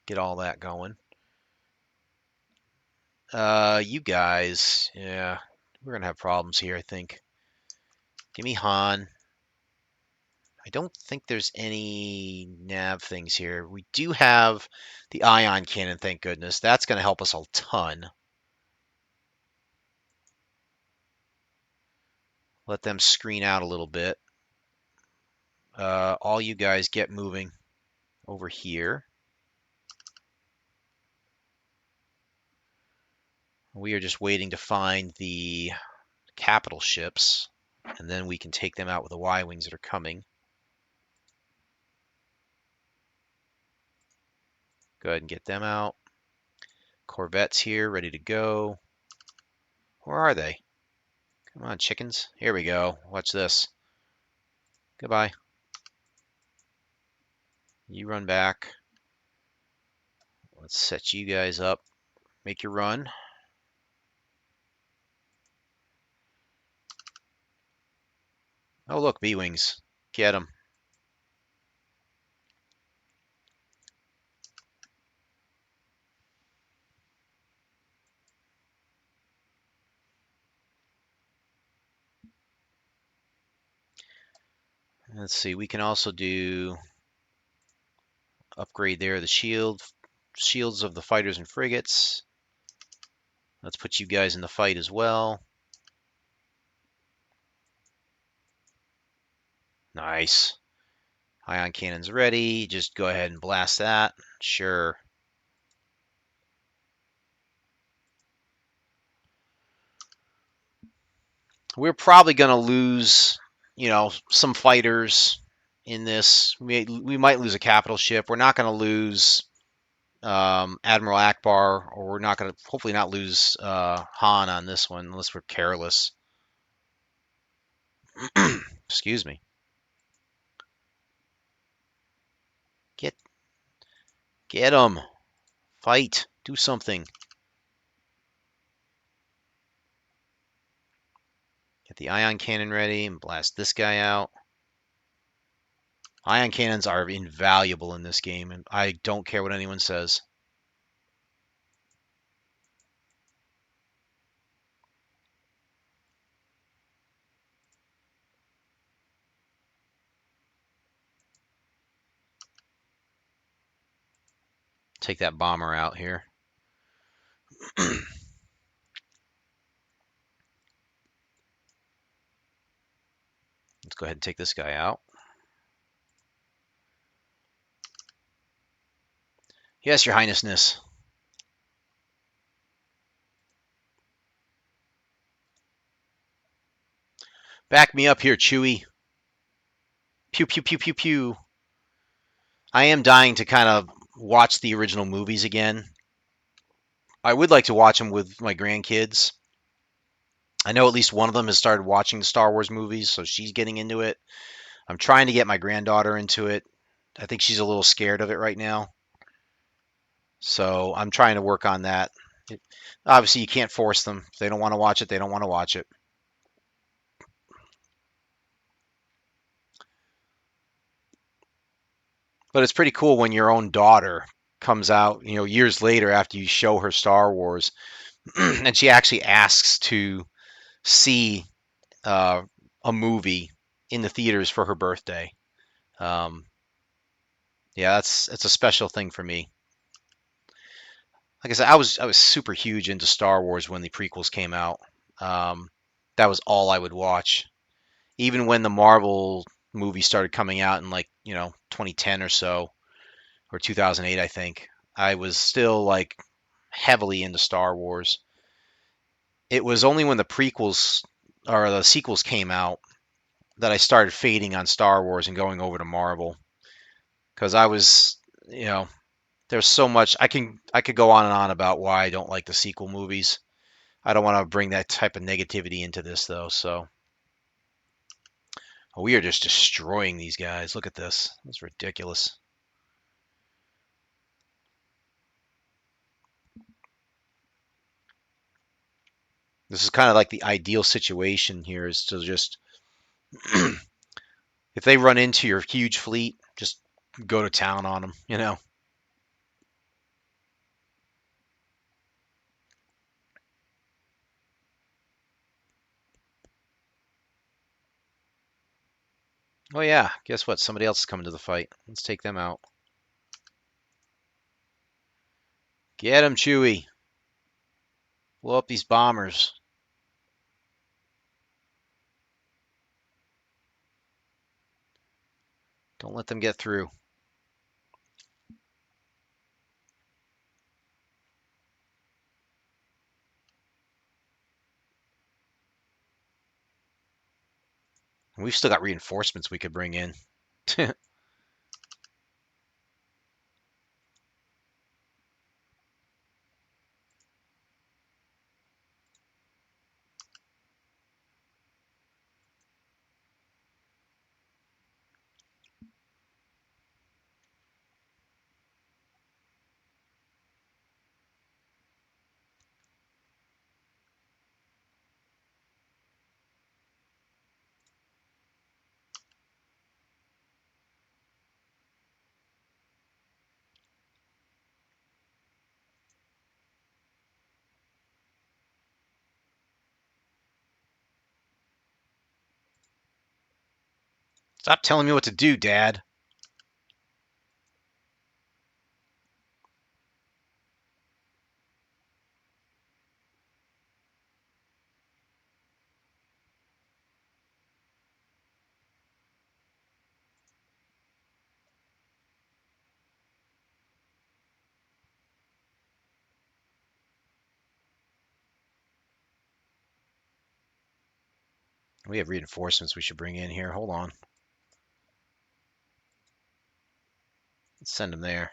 Get all that going. You guys, yeah, we're going to have problems here, I think. Give me Han. I don't think there's any nav things here. We do have the ion cannon, thank goodness. That's going to help us a ton. Let them screen out a little bit. All you guys get moving over here. We are just waiting to find the capital ships, and then we can take them out with the Y-wings that are coming. Go ahead and get them out. Corvettes here, ready to go. Where are they? Come on, chickens. Here we go. Watch this. Goodbye. You run back. Let's set you guys up. Make your run. Oh, look, B-wings. Get them. Let's see. We can also do upgrade there the shields of the fighters and frigates. Let's put you guys in the fight as well. Nice. Ion cannon's ready. Just go ahead and blast that. Sure. We're probably going to lose, some fighters in this. We might lose a capital ship. We're not going to lose Admiral Akbar, or we're not going to hopefully not lose Han on this one unless we're careless. Excuse me. Get him. Fight. Do something. Get the ion cannon ready and blast this guy out. Ion cannons are invaluable in this game, and I don't care what anyone says. Take that bomber out here. Let's go ahead and take this guy out. Yes, Your Highnessness. Back me up here, Chewie. Pew, pew, pew, pew, pew. I am dying to kind of watch the original movies again. I would like to watch them with my grandkids. I know at least one of them has started watching the Star Wars movies, so she's getting into it. I'm trying to get my granddaughter into it. I think she's a little scared of it right now. So I'm trying to work on that. Obviously, you can't force them. If they don't want to watch it, they don't want to watch it. But it's pretty cool when your own daughter comes out, years later after you show her Star Wars, and she actually asks to see a movie in the theaters for her birthday. Yeah, it's a special thing for me. Like I said, I was super huge into Star Wars when the prequels came out. That was all I would watch. even when the Marvel movies started coming out in like 2010 or so, or 2008, I think, I was still like heavily into Star Wars. It was only when the prequels or the sequels came out that I started fading on Star Wars and going over to Marvel because I was, you know, there's so much I could go on and on about why I don't like the sequel movies. I don't want to bring that type of negativity into this though. So we are just destroying these guys. Look at this. It's ridiculous. This is kind of like the ideal situation here is to just if they run into your huge fleet, just go to town on them. Oh yeah, guess what? Somebody else is coming to the fight. Let's take them out. Get them, Chewie. Blow up these bombers. Don't let them get through. And we've still got reinforcements we could bring in. Stop telling me what to do, Dad. We have reinforcements we should bring in here. Hold on. Let's send them there.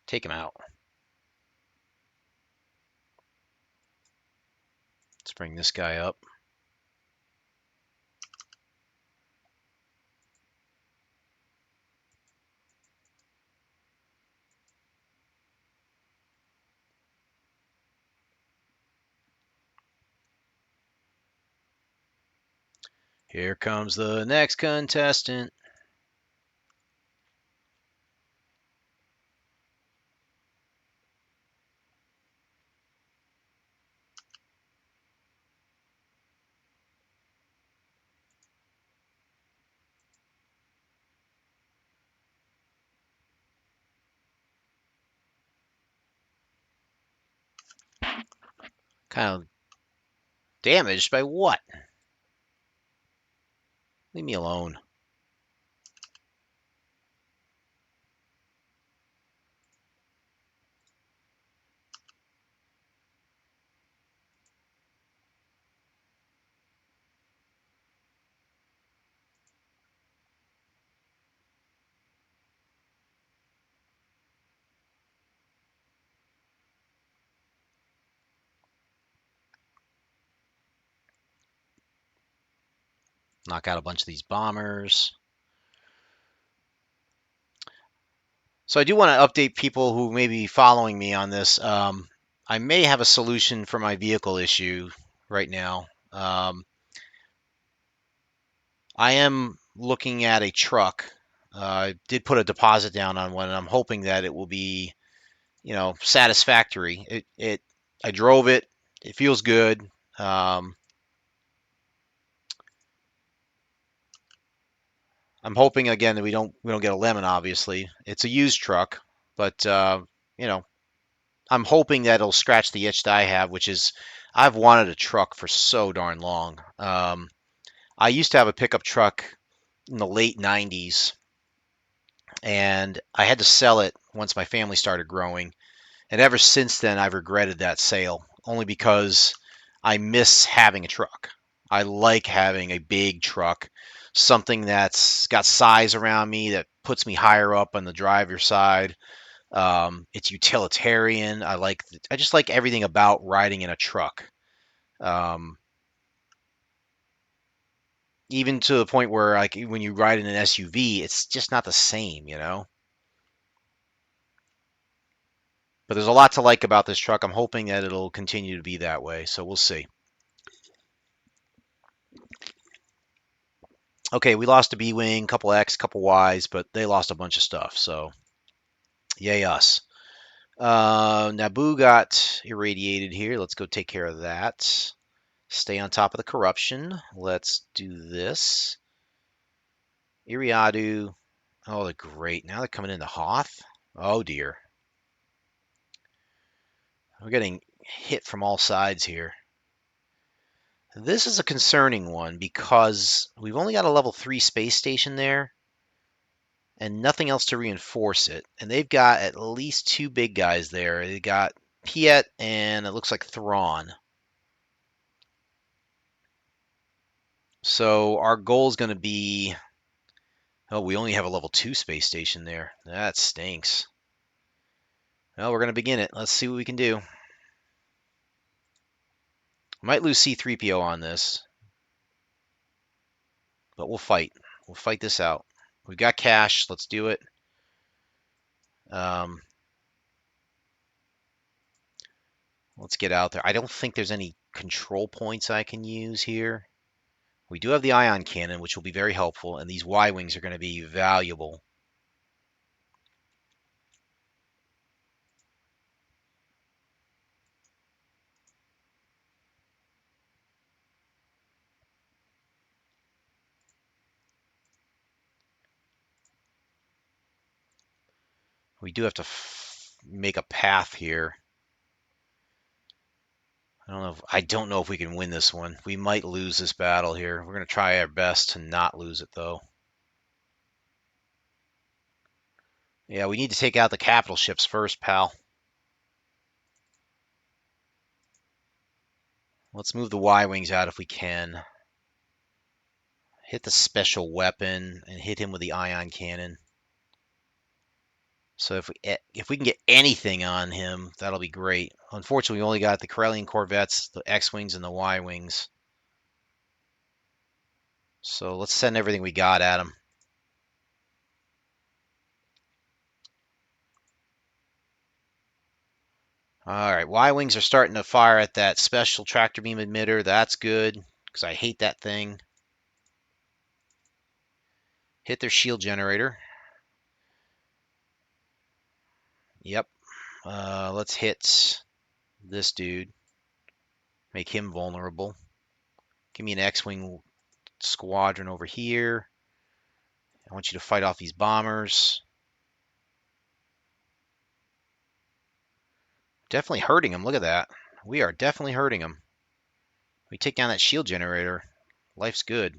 Take them out. Let's bring this guy up. Here comes the next contestant. Kind of damaged by what? Leave me alone. Knock out a bunch of these bombers. So I do want to update people who may be following me on this. I may have a solution for my vehicle issue right now. I am looking at a truck. I did put a deposit down on one, and I'm hoping that it will be, satisfactory. I drove it. It feels good. Um, I'm hoping again that we don't get a lemon. Obviously, it's a used truck, but you know, I'm hoping that it'll scratch the itch that I have, which is I've wanted a truck for so darn long. I used to have a pickup truck in the late '90s, and I had to sell it once my family started growing. And ever since then, I've regretted that sale only because I miss having a truck. I like having a big truck, something that's got size around me that puts me higher up on the driver's side. It's utilitarian. I just like everything about riding in a truck. Um, Even to the point where like when you ride in an SUV, it's just not the same, you know. But there's a lot to like about this truck. I'm hoping that it'll continue to be that way. So we'll see. Okay, we lost a B wing, couple X, couple Ys, but they lost a bunch of stuff. So yay us. Naboo got irradiated here. Let's go take care of that. Stay on top of the corruption. Let's do this. Iriadu. Oh, they're great. Now they're coming into Hoth. Oh dear. We're getting hit from all sides here. This is a concerning one because we've only got a level 3 space station there and nothing else to reinforce it. And they've got at least two big guys there. They got Piet and it looks like Thrawn. So our goal is going to be. Oh, we only have a level 2 space station there. That stinks. Well, we're going to begin it. Let's see what we can do. Might lose C3PO on this, but we'll fight. We'll fight this out. We've got cash. Let's do it. Um, let's get out there. I don't think there's any control points I can use here. We do have the ion cannon, which will be very helpful, and these Y-wings are going to be valuable. We do have to make a path here. I don't know if we can win this one. We might lose this battle here. We're going to try our best to not lose it, though. Yeah, we need to take out the capital ships first, pal. Let's move the Y-wings out if we can. Hit the special weapon and hit him with the ion cannon. So if we can get anything on him, that'll be great. Unfortunately, we only got the Corellian corvettes, the X-wings, and the Y-wings. So let's send everything we got at him. All right, Y-wings are starting to fire at that special tractor beam emitter. That's good because I hate that thing. Hit their shield generator. Yep. Let's hit this dude. Make him vulnerable. Give me an X-wing squadron over here. I want you to fight off these bombers. Definitely hurting him. Look at that. We are definitely hurting him. We take down that shield generator. Life's good.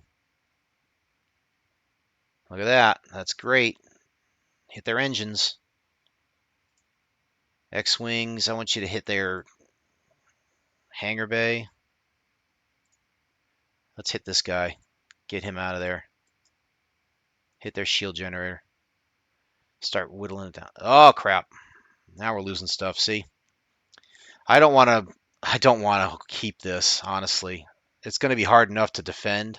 Look at that. That's great. Hit their engines. X-wings. I want you to hit their hangar bay. Let's hit this guy. Get him out of there. Hit their shield generator. Start whittling it down. Oh crap. Now we're losing stuff. See? I don't want to I don't want to keep this, honestly. It's going to be hard enough to defend.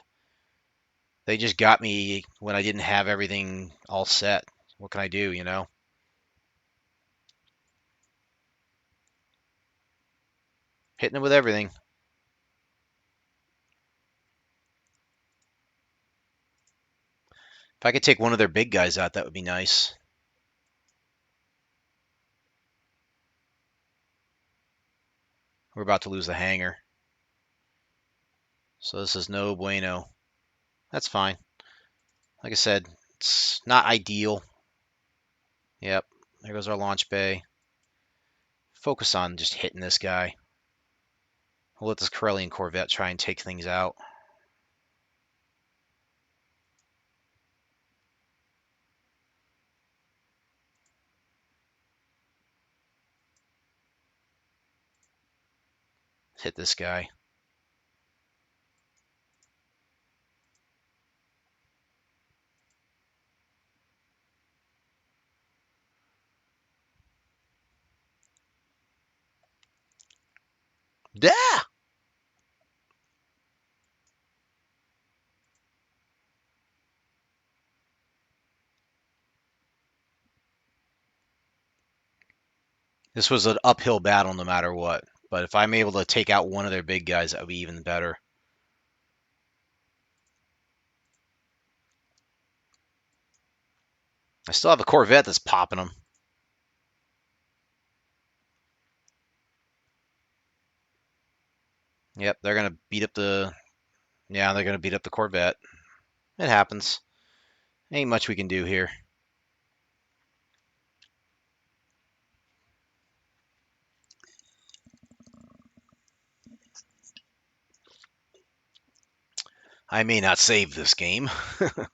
They just got me when I didn't have everything all set. What can I do, you know? Hitting them with everything. If I could take one of their big guys out, that would be nice. We're about to lose the hangar. So this is no bueno. That's fine. Like I said, it's not ideal. Yep, there goes our launch bay. Focus on just hitting this guy. We'll let this Corellian Corvette try and take things out. Hit this guy. Yeah! This was an uphill battle no matter what. But if I'm able to take out one of their big guys, that would be even better. I still have a Corvette that's popping them. Yep, they're going to beat up the... Yeah, they're going to beat up the Corvette. It happens. Ain't much we can do here. I may not save this game. We're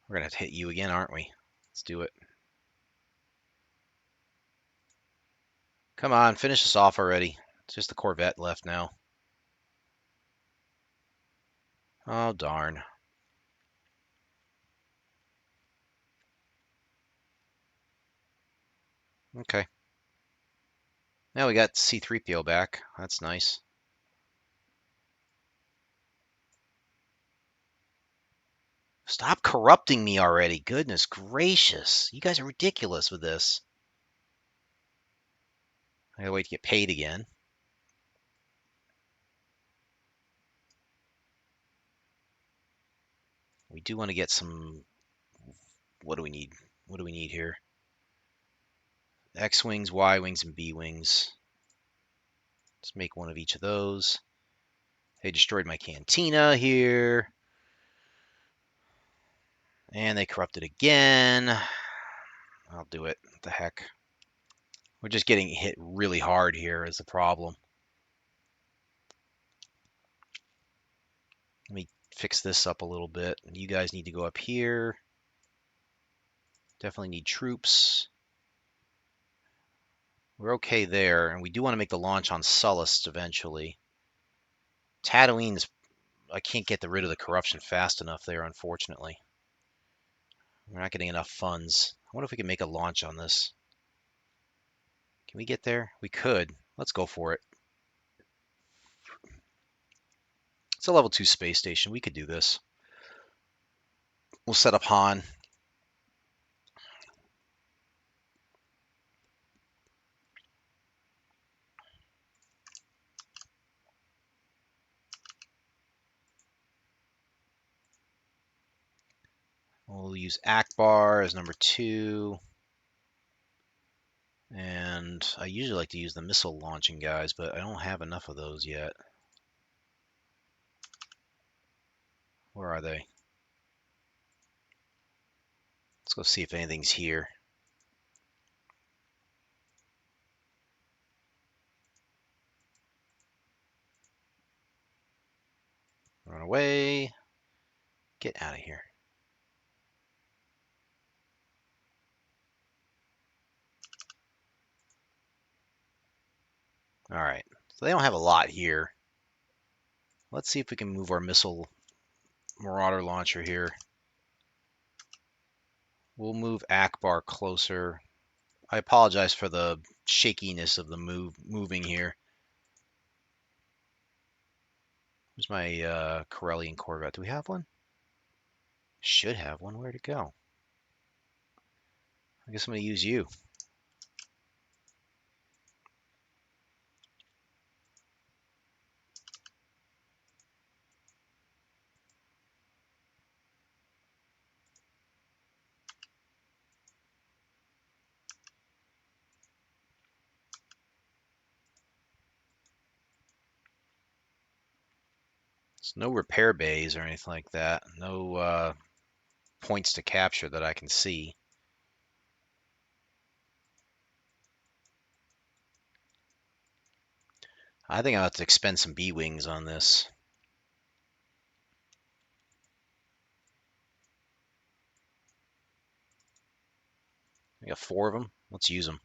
going to hit you again, aren't we? Let's do it. Come on, finish this off already. It's just the Corvette left now. Oh, darn. Okay. Now we got C-3PO back. That's nice. Stop corrupting me already. Goodness gracious. You guys are ridiculous with this. I gotta wait to get paid again. We do want to get some... What do we need? What do we need here? X-Wings, Y-Wings, and B-Wings. Let's make one of each of those. They destroyed my cantina here. And they corrupted again. I'll do it. What the heck? We're just getting hit really hard here is the problem. Let me fix this up a little bit. You guys need to go up here. Definitely need troops. We're okay there, and we do want to make the launch on Sullust eventually. Tatooine's... I can't get rid of the corruption fast enough there, unfortunately. We're not getting enough funds. I wonder if we can make a launch on this. Can we get there? We could. Let's go for it. It's a level 2 space station. We could do this. We'll set up Han. We'll use Akbar as number 2. And I usually like to use the missile launching guys, but I don't have enough of those yet. Where are they? Let's go see if anything's here. Run away. Get out of here. All right. So they don't have a lot here. Let's see if we can move our missile Marauder launcher here. We'll move Akbar closer. I apologize for the shakiness of the moving here. Where's my Corellian Corvette? Do we have one? Should have one. Where'd it go? I guess I'm going to use you. There's no repair bays or anything like that. No points to capture that I can see. I think I'll have to expend some B-wings on this. I got 4 of them. Let's use them.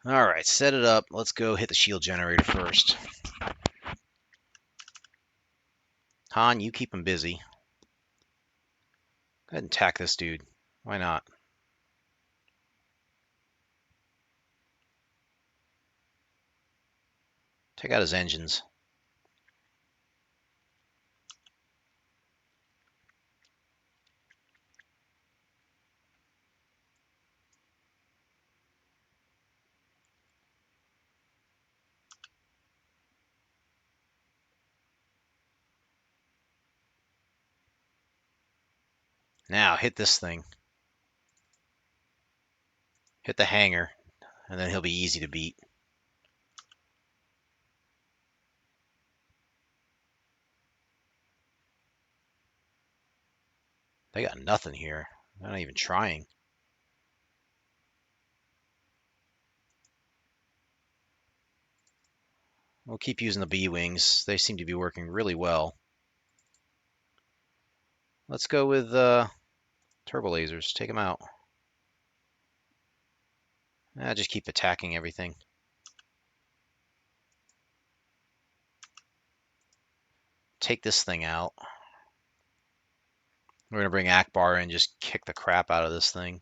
All right, set it up. Let's go hit the shield generator first. Han, you keep him busy. Go ahead and attack this dude. Why not? Take out his engines. Now hit this thing. Hit the hangar, and then he'll be easy to beat. They got nothing here. They're not even trying. We'll keep using the B-wings. They seem to be working really well. Let's go with turbo lasers. Take them out. Just keep attacking everything. Take this thing out. We're going to bring Akbar in and just kick the crap out of this thing.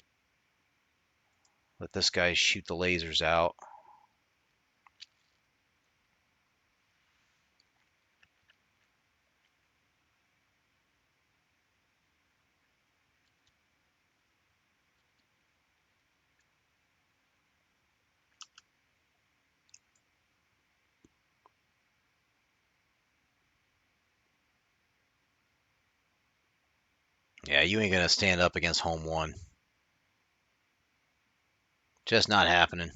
Let this guy shoot the lasers out. Yeah, you ain't going to stand up against Home 1. Just not happening.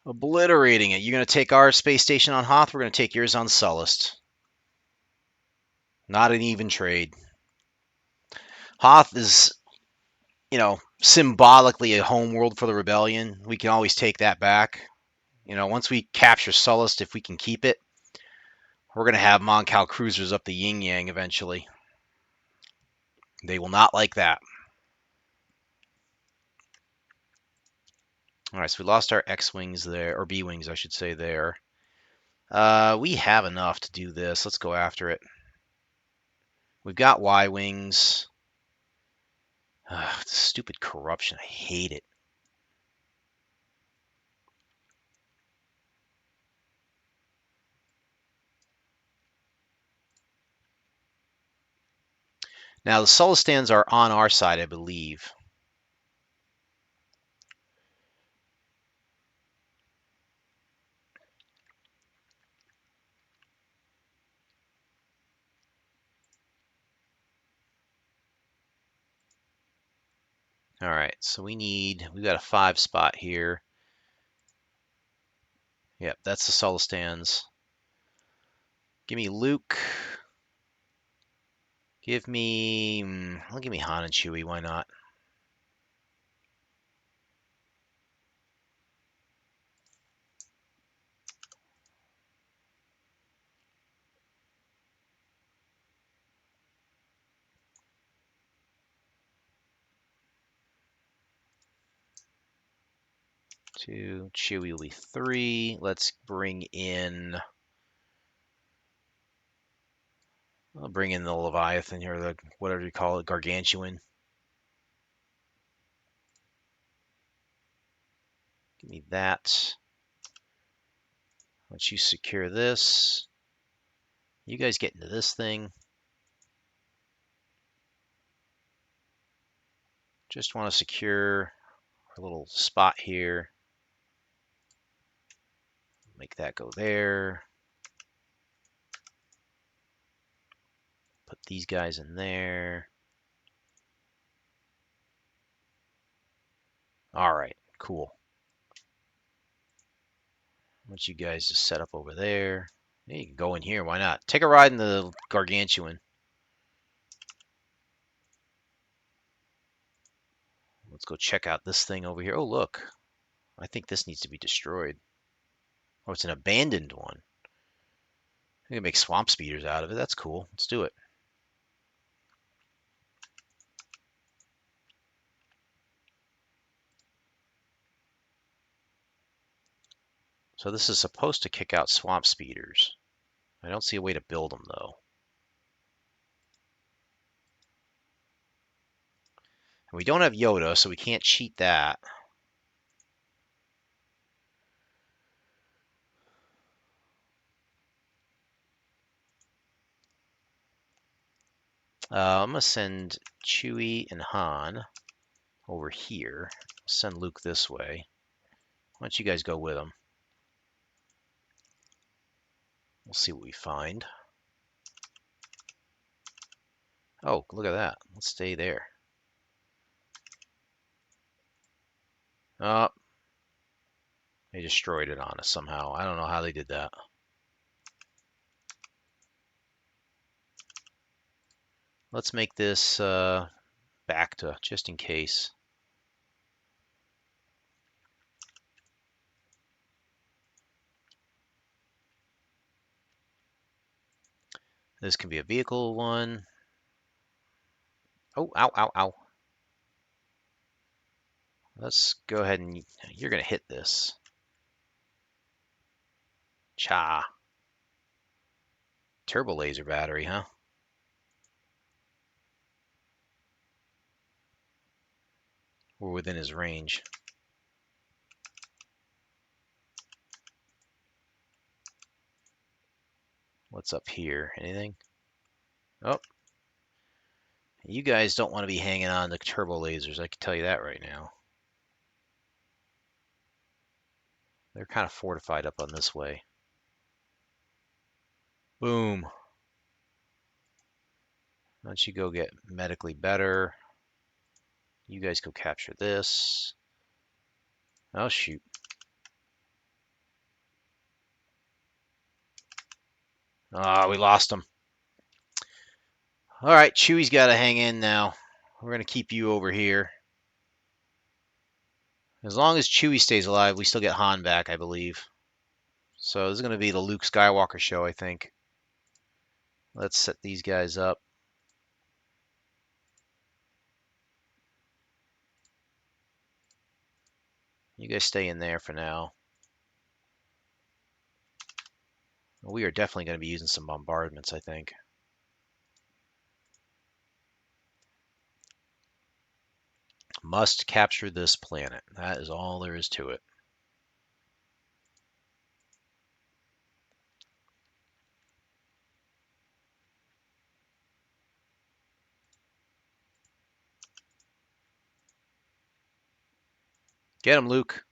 Obliterating it. You're going to take our space station on Hoth. We're going to take yours on Sullust. Not an even trade. Hoth is, symbolically a home world for the rebellion. We can always take that back. Once we capture Sullust, if we can keep it, we're going to have Mon Cal cruisers up the yin yang eventually. They will not like that. All right, so we lost our X-wings there, or B-wings, I should say, there. We have enough to do this. Let's go after it. We've got Y-wings. Stupid corruption. I hate it. Now, the Sullustans are on our side, I believe. All right, so we've got a 5 spot here. Yep, that's the Sullustans. Give me Luke. Give me Han and Chewie. Why not? Two. Chewie will be 3. Let's bring in. I'll bring in the Leviathan or the whatever you call it, Gargantuan. Give me that. Once you secure this, you guys get into this thing. Just want to secure our little spot here. Make that go there. Put these guys in there. All right, cool. want you guys to set up over there. Yeah, you can go in here. Why not? Take a ride in the Gargantuan. Let's go check out this thing over here. Oh, look. I think this needs to be destroyed. Oh, it's an abandoned one. We can make swamp speeders out of it. That's cool. Let's do it. So this is supposed to kick out swamp speeders. I don't see a way to build them, though. And we don't have Yoda, so we can't cheat that. I'm going to send Chewie and Han over here. Send Luke this way. Why don't you guys go with him? We'll see what we find. Oh, look at that. Let's stay there. Oh, they destroyed it on us somehow. I don't know how they did that. Let's make this back to just in case. This can be a vehicle one. Oh, ow, ow, ow. Let's go ahead and you're going to hit this. Cha. Turbo laser battery, huh? We're within his range. What's up here? Anything? Oh. You guys don't want to be hanging on to turbo lasers, I can tell you that right now. They're kind of fortified up on this way. Boom. Why don't you go get medically better? You guys go capture this. Oh, shoot. Ah, we lost him. All right, Chewie's got to hang in now. We're going to keep you over here. As long as Chewie stays alive, we still get Han back, I believe. So this is going to be the Luke Skywalker show, I think. Let's set these guys up. You guys stay in there for now. We are definitely going to be using some bombardments, I think. Must capture this planet. That is all there is to it. Get him, Luke.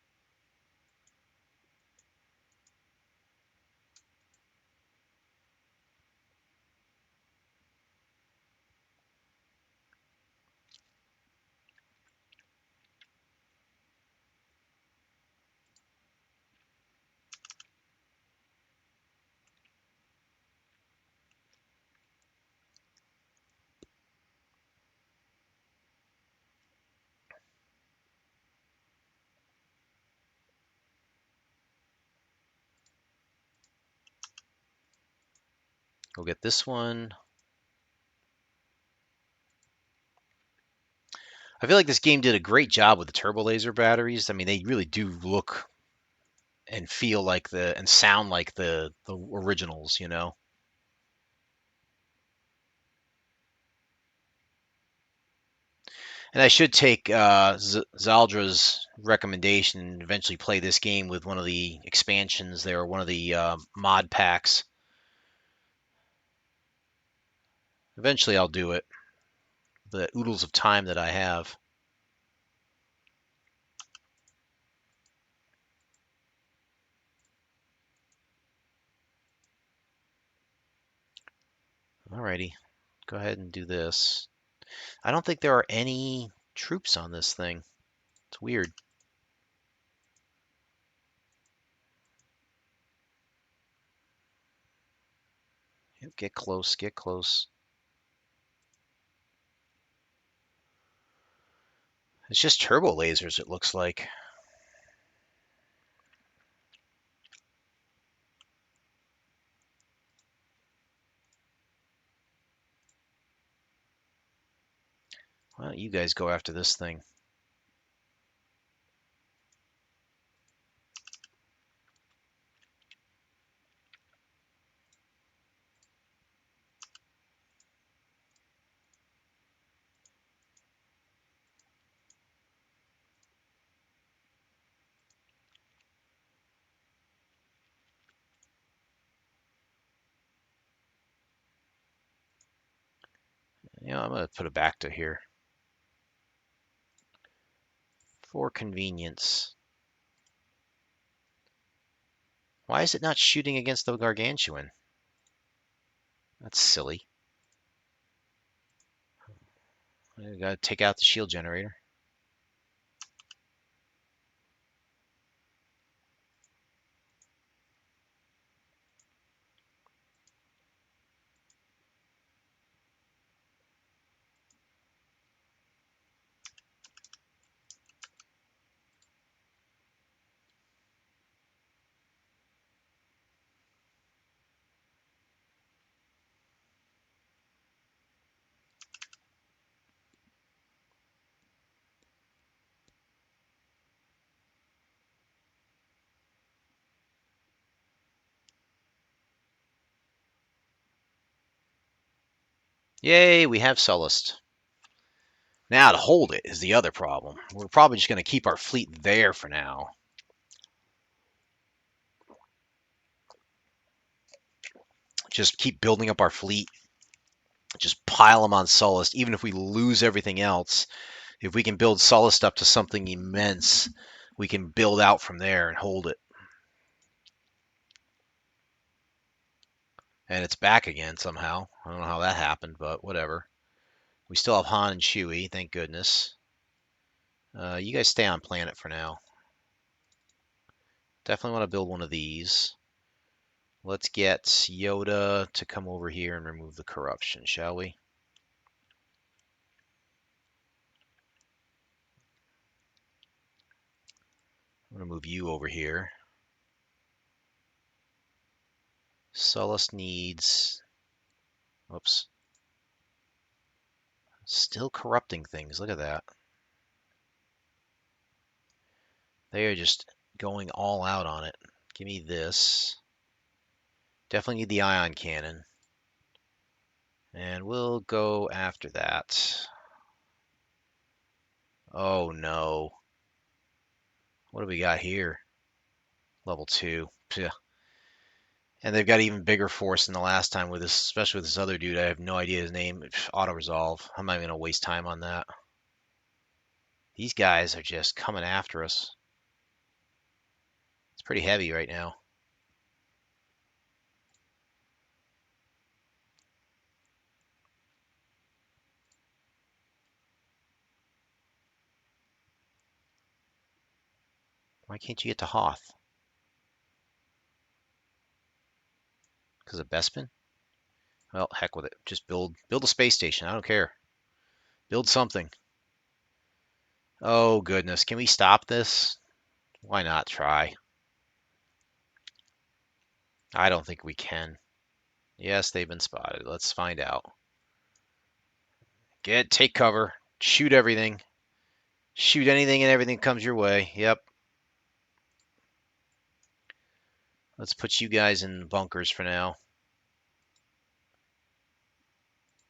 Go get this one. I feel like this game did a great job with the turbo laser batteries. I mean, they really do look and feel like and sound like the originals, you know. And I should take Zaldra's recommendation and eventually play this game with one of the expansions there, or one of the mod packs. Eventually, I'll do it. The oodles of time that I have. Alrighty, go ahead and do this. I don't think there are any troops on this thing. It's weird. Yep, get close, get close. It's just turbo lasers, it looks like. Why don't you guys go after this thing? I'm going to put it back to here for convenience. Why is it not shooting against the gargantuan? That's silly. I got to take out the shield generator. Yay, we have Sullust. Now to hold it is the other problem. We're probably just going to keep our fleet there for now. Just keep building up our fleet. Just pile them on Sullust. Even if we lose everything else, if we can build Sullust up to something immense, we can build out from there and hold it. And it's back again somehow. I don't know how that happened, but whatever. We still have Han and Chewie, thank goodness. You guys stay on planet for now. Definitely want to build one of these. Let's get Yoda to come over here and remove the corruption, shall we? I'm going to move you over here. Sullust needs... Whoops. Still corrupting things. Look at that. They are just going all out on it. Give me this. Definitely need the ion cannon. And we'll go after that. Oh no. What do we got here? Level 2. Pugh. And they've got even bigger force than the last time with this, especially with this other dude. I have no idea his name. Auto resolve. I'm not even gonna waste time on that. These guys are just coming after us. It's pretty heavy right now. Why can't you get to Hoth? Because of Bespin? Well, heck with it. Just build a space station. I don't care. Build something. Oh goodness, can we stop this? Why not try? I don't think we can. Yes, they've been spotted. Let's find out. Take cover. Shoot everything. Shoot anything and everything comes your way. Yep. Let's put you guys in bunkers for now.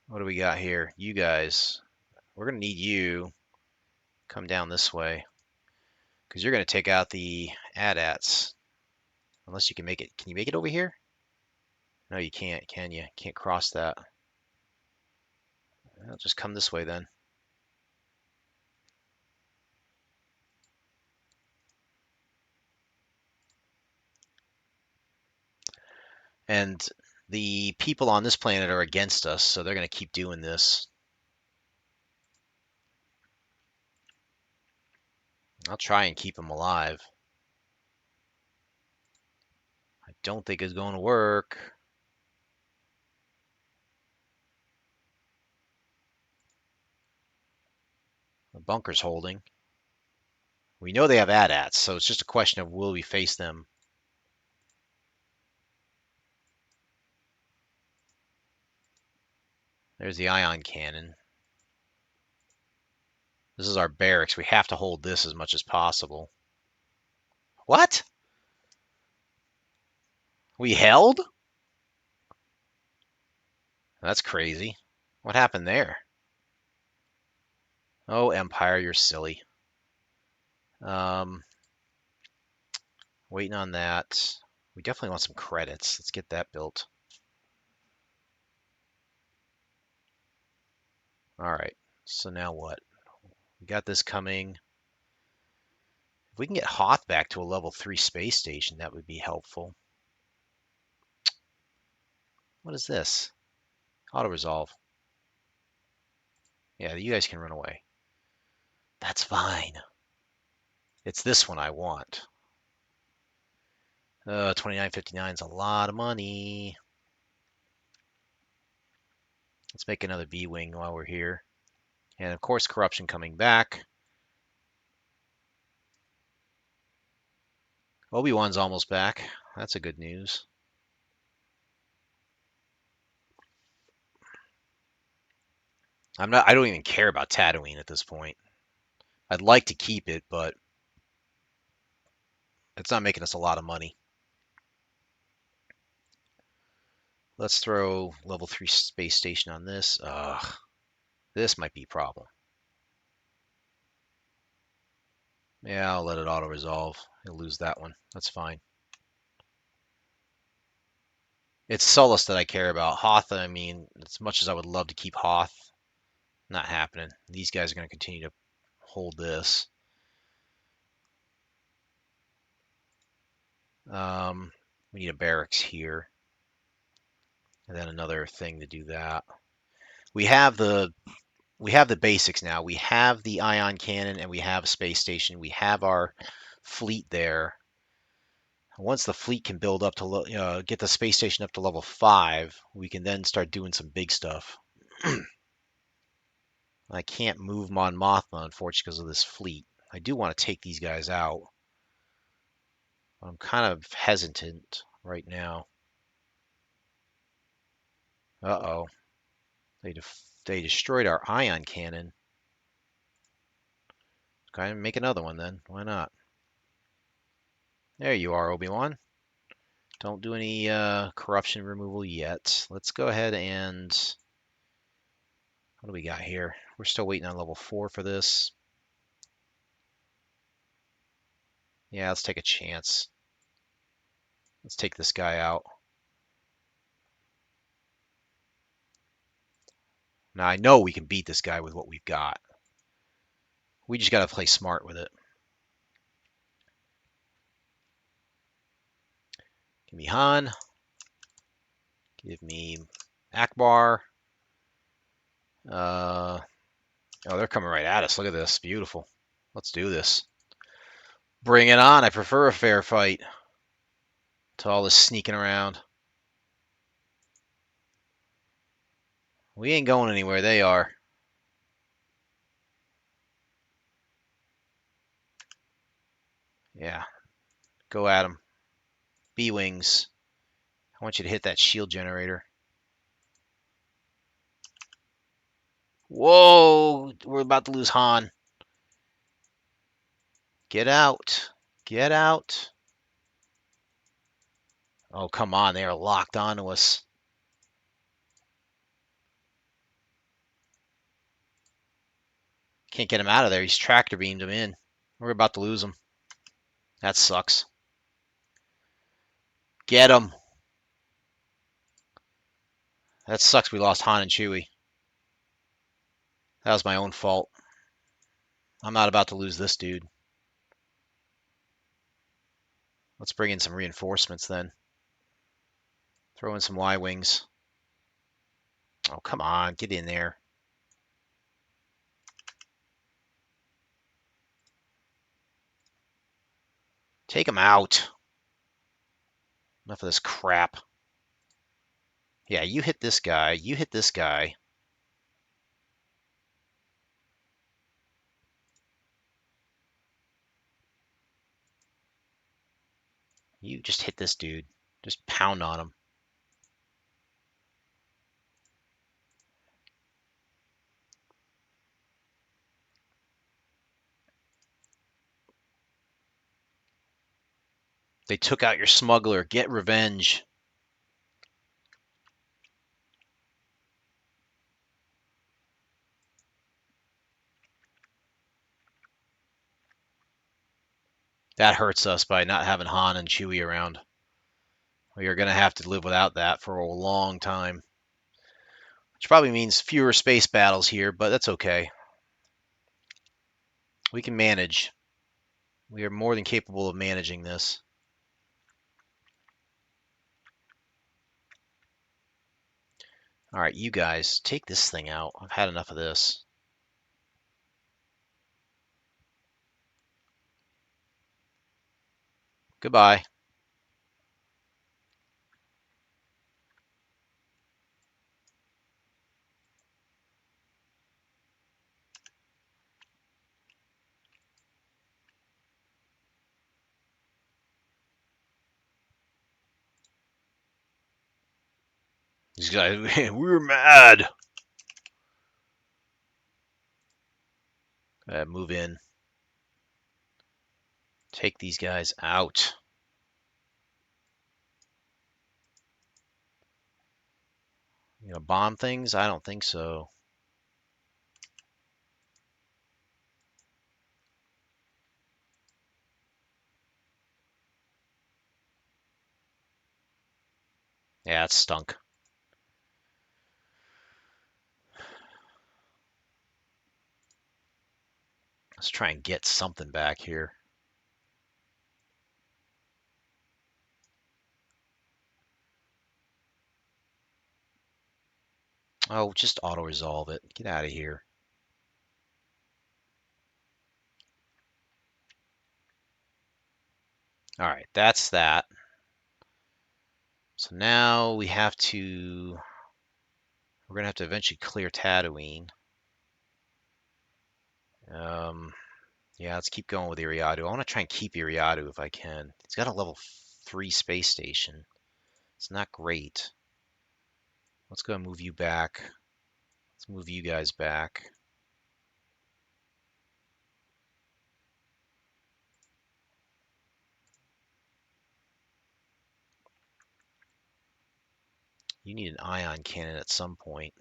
What do we got here? You guys. We're going to need you. Come down this way. Because you're going to take out the AT-ATs. Unless you can make it. Can you make it over here? No, you can't, can you? Can't cross that. Well, just come this way then. And the people on this planet are against us, so they're going to keep doing this. I'll try and keep them alive. I don't think it's going to work. The bunker's holding. We know they have AT-ATs, so it's just a question of will we face them. There's the ion cannon. This is our barracks. We have to hold this as much as possible. What? We held? That's crazy. What happened there? Oh, Empire, you're silly. Waiting on that. We definitely want some credits. Let's get that built. All right. So now what? We got this coming. If we can get Hoth back to a level 3 space station, that would be helpful. What is this? Auto-resolve. Yeah, you guys can run away. That's fine. It's this one I want. 29.59 is a lot of money. Let's make another B-wing while we're here. And of course, corruption coming back. Obi-Wan's almost back. That's a good news. I don't even care about Tatooine at this point. I'd like to keep it, but it's not making us a lot of money. Let's throw level 3 space station on this. Ugh, this might be a problem. Yeah, I'll let it auto-resolve. You'll lose that one. That's fine. It's Sullust that I care about. Hoth, I mean, as much as I would love to keep Hoth, not happening. These guys are going to continue to hold this. We need a barracks here. And then another thing to do that. We have the basics now. We have the ion cannon and we have a space station. We have our fleet there. Once the fleet can build up to get the space station up to level 5, we can then start doing some big stuff. I can't move Mon Mothma, unfortunately, because of this fleet. I do want to take these guys out. I'm kind of hesitant right now. Uh-oh. They destroyed our ion cannon. Okay, make another one then. Why not? There you are, Obi-Wan. Don't do any corruption removal yet. Let's go ahead and... What do we got here? We're still waiting on level 4 for this. Yeah, let's take a chance. Let's take this guy out. Now, I know we can beat this guy with what we've got. We just got to play smart with it. Give me Han. Give me Akbar. Oh, they're coming right at us. Look at this. Beautiful. Let's do this. Bring it on. I prefer a fair fight to all this sneaking around. We ain't going anywhere. They are. Yeah. Go at them. B-Wings. I want you to hit that shield generator. Whoa! We're about to lose Han. Get out. Get out. Oh, come on. They are locked onto us. Can't get him out of there. He's tractor beamed him in. We're about to lose him. That sucks. Get him. That sucks we lost Han and Chewie. That was my own fault. I'm not about to lose this dude. Let's bring in some reinforcements then. Throw in some Y-Wings. Oh, come on. Get in there. Take him out. Enough of this crap. Yeah, you hit this guy. You hit this guy. You just hit this dude. Just pound on him. They took out your smuggler. Get revenge. That hurts us by not having Han and Chewie around. We are going to have to live without that for a long time. Which probably means fewer space battles here, but that's okay. We can manage. We are more than capable of managing this. All right, you guys, take this thing out. I've had enough of this. Goodbye. These guys, we were mad. Move in. Take these guys out. You know, bomb things? I don't think so. Yeah, it stunk. Let's try and get something back here. Oh, just auto-resolve it. Get out of here. All right, that's that. So now we have to... We're going to have to eventually clear Tatooine. Yeah, let's keep going with Iriadu. I want to try and keep Iriadu if I can. It's got a level 3 space station. It's not great. Let's go and move you back. Let's move you guys back. You need an ion cannon at some point.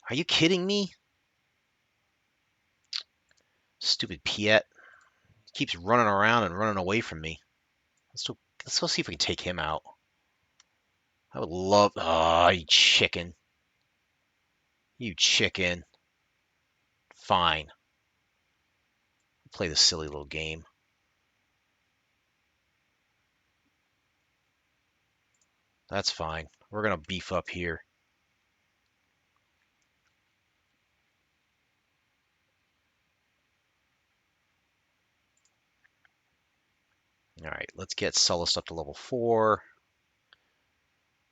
Are you kidding me? Stupid Piet. He keeps running around and running away from me. Let's go see if we can take him out. I would love... Oh, you chicken. You chicken. Fine. Play this silly little game. That's fine. We're going to beef up here. All right, let's get Sullust up to level 4.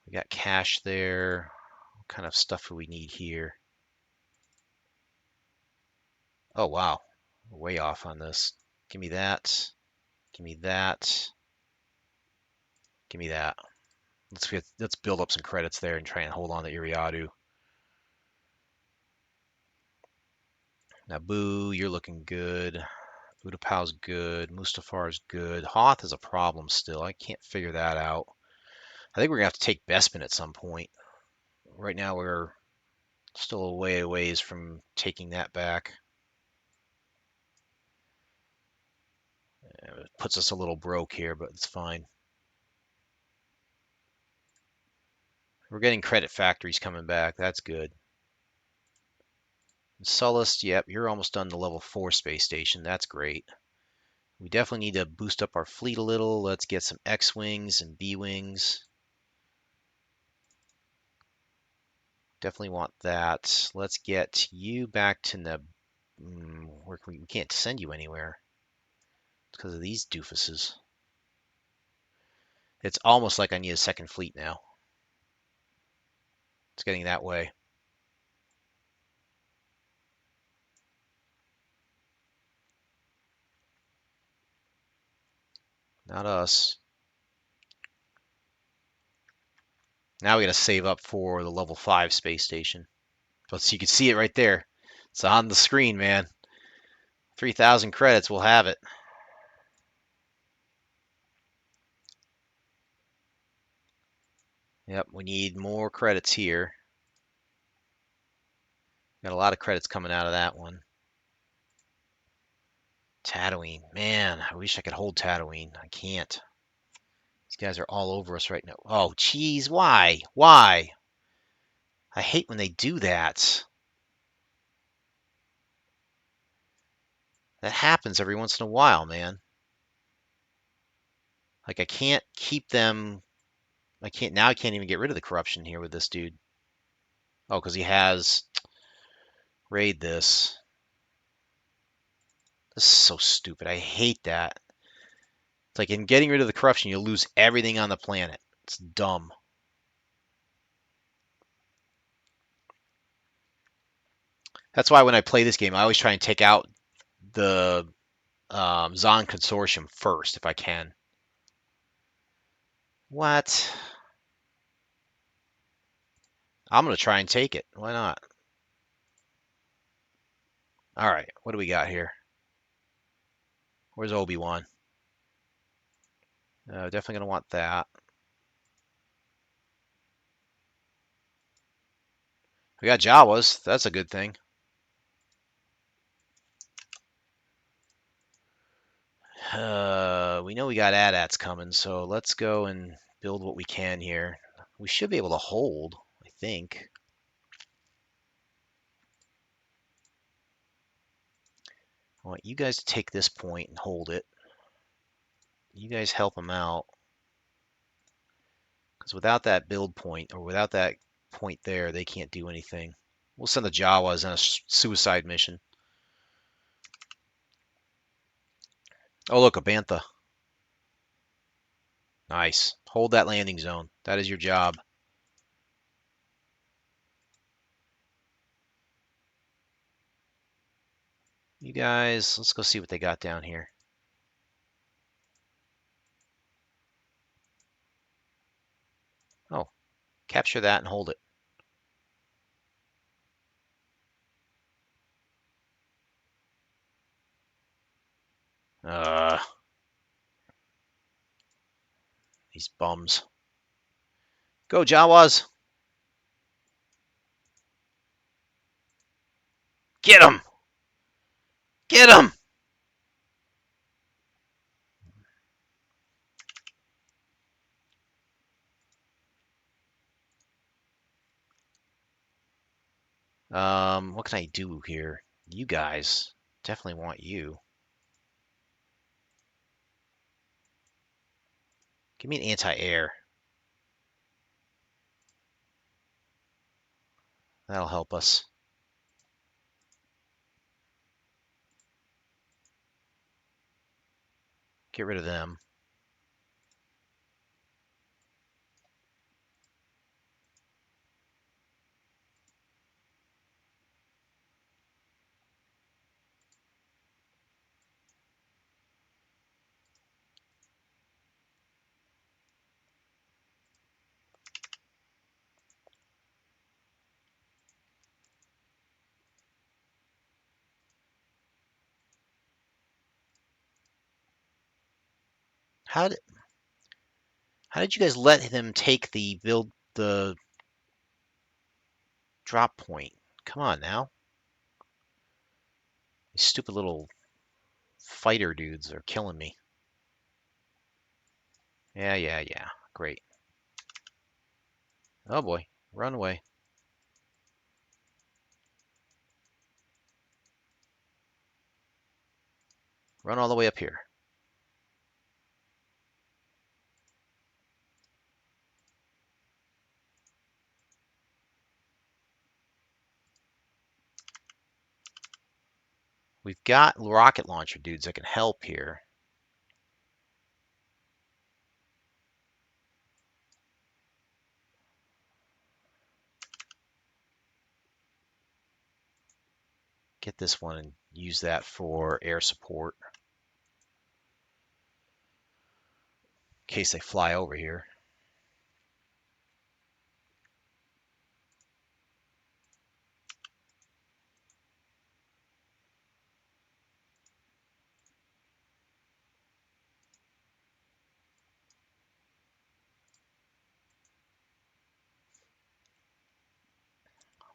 We got cash there. What kind of stuff do we need here? Oh, wow. We're way off on this. Give me that. Give me that. Give me that. Let's build up some credits there and try and hold on to Iriadu. Naboo, you're looking good. Utapau's good. Mustafar's good. Hoth is a problem still. I can't figure that out. I think we're gonna have to take Bespin at some point. Right now we're still a ways from taking that back. It puts us a little broke here, but it's fine. We're getting credit factories coming back. That's good. Sullust, yep, you're almost done the level 4 space station. That's great. We definitely need to boost up our fleet a little. Let's get some X-Wings and B-Wings. Definitely want that. Let's get you back to Neb... we can't send you anywhere. It's because of these doofuses. It's almost like I need a second fleet now. It's getting that way. Not us. Now we gotta save up for the level 5 space station. But you can see it right there. It's on the screen, man. 3,000 credits, we'll have it. Yep, we need more credits here. Got a lot of credits coming out of that one. Tatooine. Man, I wish I could hold Tatooine. I can't. These guys are all over us right now. Oh, jeez, why? Why? I hate when they do that. That happens every once in a while, man. Like, I can't keep them. Now I can't even get rid of the corruption here with this dude. Oh, because he has raid this. This is so stupid. I hate that. It's like in getting rid of the corruption, you lose everything on the planet. It's dumb. That's why when I play this game, I always try and take out the Zon Consortium first if I can. What? I'm going to try and take it. Why not? All right, what do we got here? Where's Obi-Wan? Definitely going to want that. We got Jawas. That's a good thing. We know we got AT-ATs coming, so let's go and build what we can here. We should be able to hold, I think. I want you guys to take this point and hold it. You guys help them out. Because without that build point, or without that point there, they can't do anything. We'll send the Jawas on a suicide mission. Oh, look, a Bantha. Nice. Hold that landing zone. That is your job. You guys, let's go see what they got down here. Oh, capture that and hold it. Uh, these bums. Go, Jawas. Get them. Get them. What can I do here? You guys. Definitely want you. Give me an anti-air. That'll help us. Get rid of them. How did you guys let them take the drop point? Come on now. These stupid little fighter dudes are killing me. Yeah, yeah, yeah. Great. Oh boy. Run away. Run all the way up here. We've got rocket launcher dudes that can help here. Get this one and use that for air support. case they fly over here.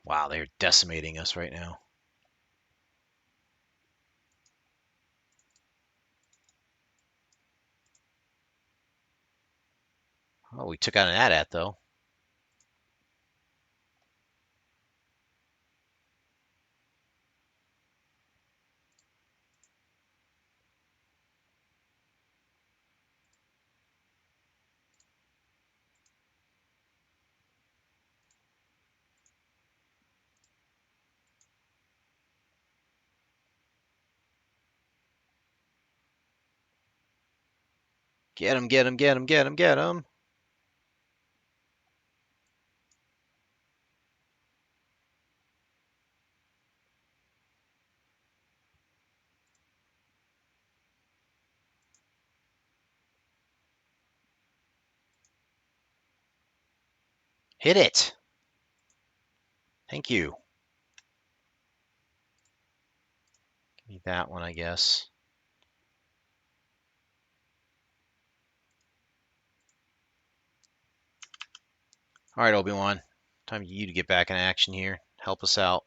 Wow, they're decimating us right now. Oh, we took out an AT-AT though. Get him, get him, get him, get him, get him. Hit it. Thank you. Give me that one, I guess. All right, Obi-Wan. Time for you to get back in action here. Help us out.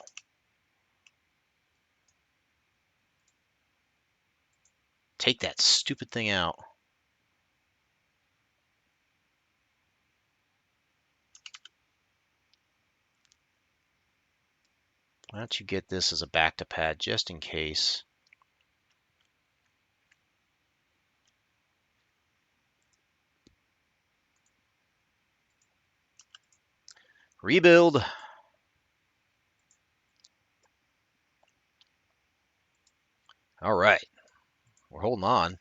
Take that stupid thing out. Why don't you get this as a back to pad just in case? Rebuild. All right. We're holding on.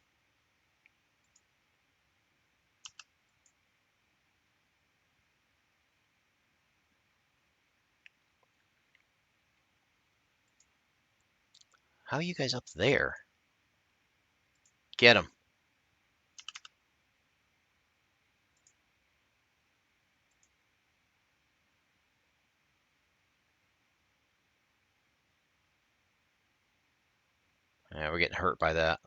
How are you guys up there? Get him. Yeah, we're getting hurt by that.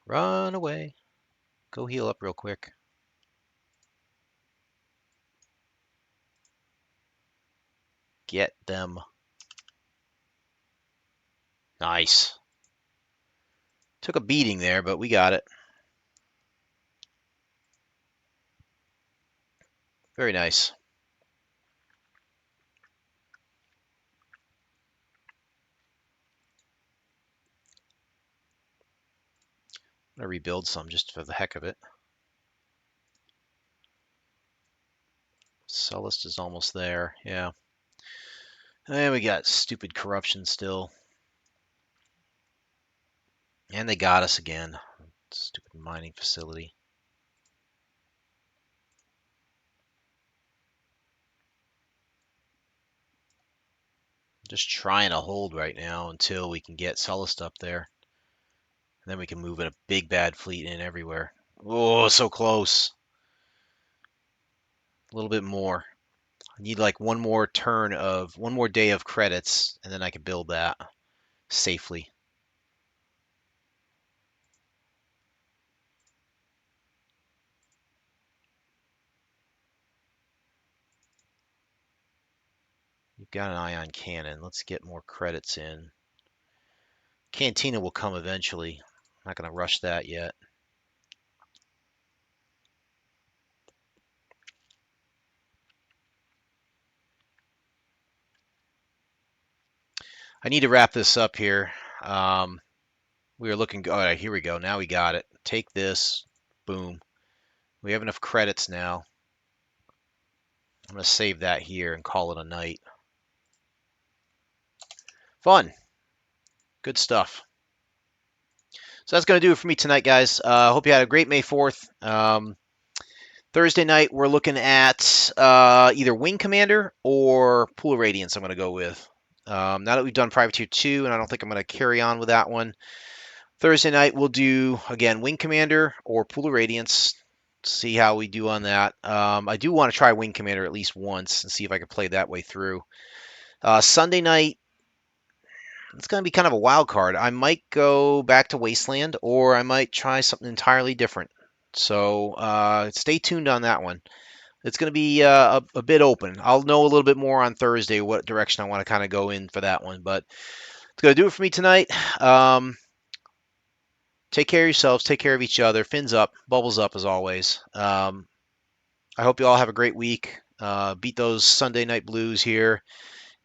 Run away. Go heal up real quick. Get them. Nice. Took a beating there, but we got it. Very nice. I'm going to rebuild some just for the heck of it. Sullust is almost there. Yeah. And we got stupid corruption still. And they got us again. Stupid mining facility. Just trying to hold right now until we can get Sullust up there. And then we can move in a big bad fleet in everywhere. Oh, so close. A little bit more. I need like one more day of credits, and then I can build that safely. You've got an ion cannon. Let's get more credits in. Cantina will come eventually. I'm not going to rush that yet. I need to wrap this up here. We were looking. All right, here we go. Now we got it. Take this. Boom. We have enough credits now. I'm going to save that here and call it a night. Fun. Good stuff. So that's going to do it for me tonight, guys. Hope you had a great May 4th. Thursday night, we're looking at either Wing Commander or Pool of Radiance I'm going to go with. Now that we've done Privateer 2, and I don't think I'm going to carry on with that one, Thursday night we'll do, again, Wing Commander or Pool of Radiance. See how we do on that. I do want to try Wing Commander at least once and see if I can play that way through. Sunday night, it's going to be kind of a wild card. I might go back to Wasteland, or I might try something entirely different. So stay tuned on that one. It's going to be a bit open. I'll know a little bit more on Thursday what direction I want to kind of go in for that one. But it's going to do it for me tonight. Take care of yourselves. Take care of each other. Fins up, bubbles up as always. I hope you all have a great week. Beat those Sunday night blues here.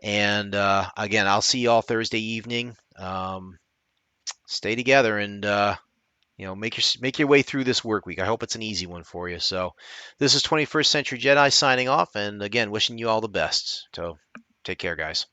And again, I'll see you all Thursday evening. Stay together and make your way through this work week. I hope it's an easy one for you. So, this is 21st Century Jedi signing off, and again, wishing you all the best. So, take care, guys.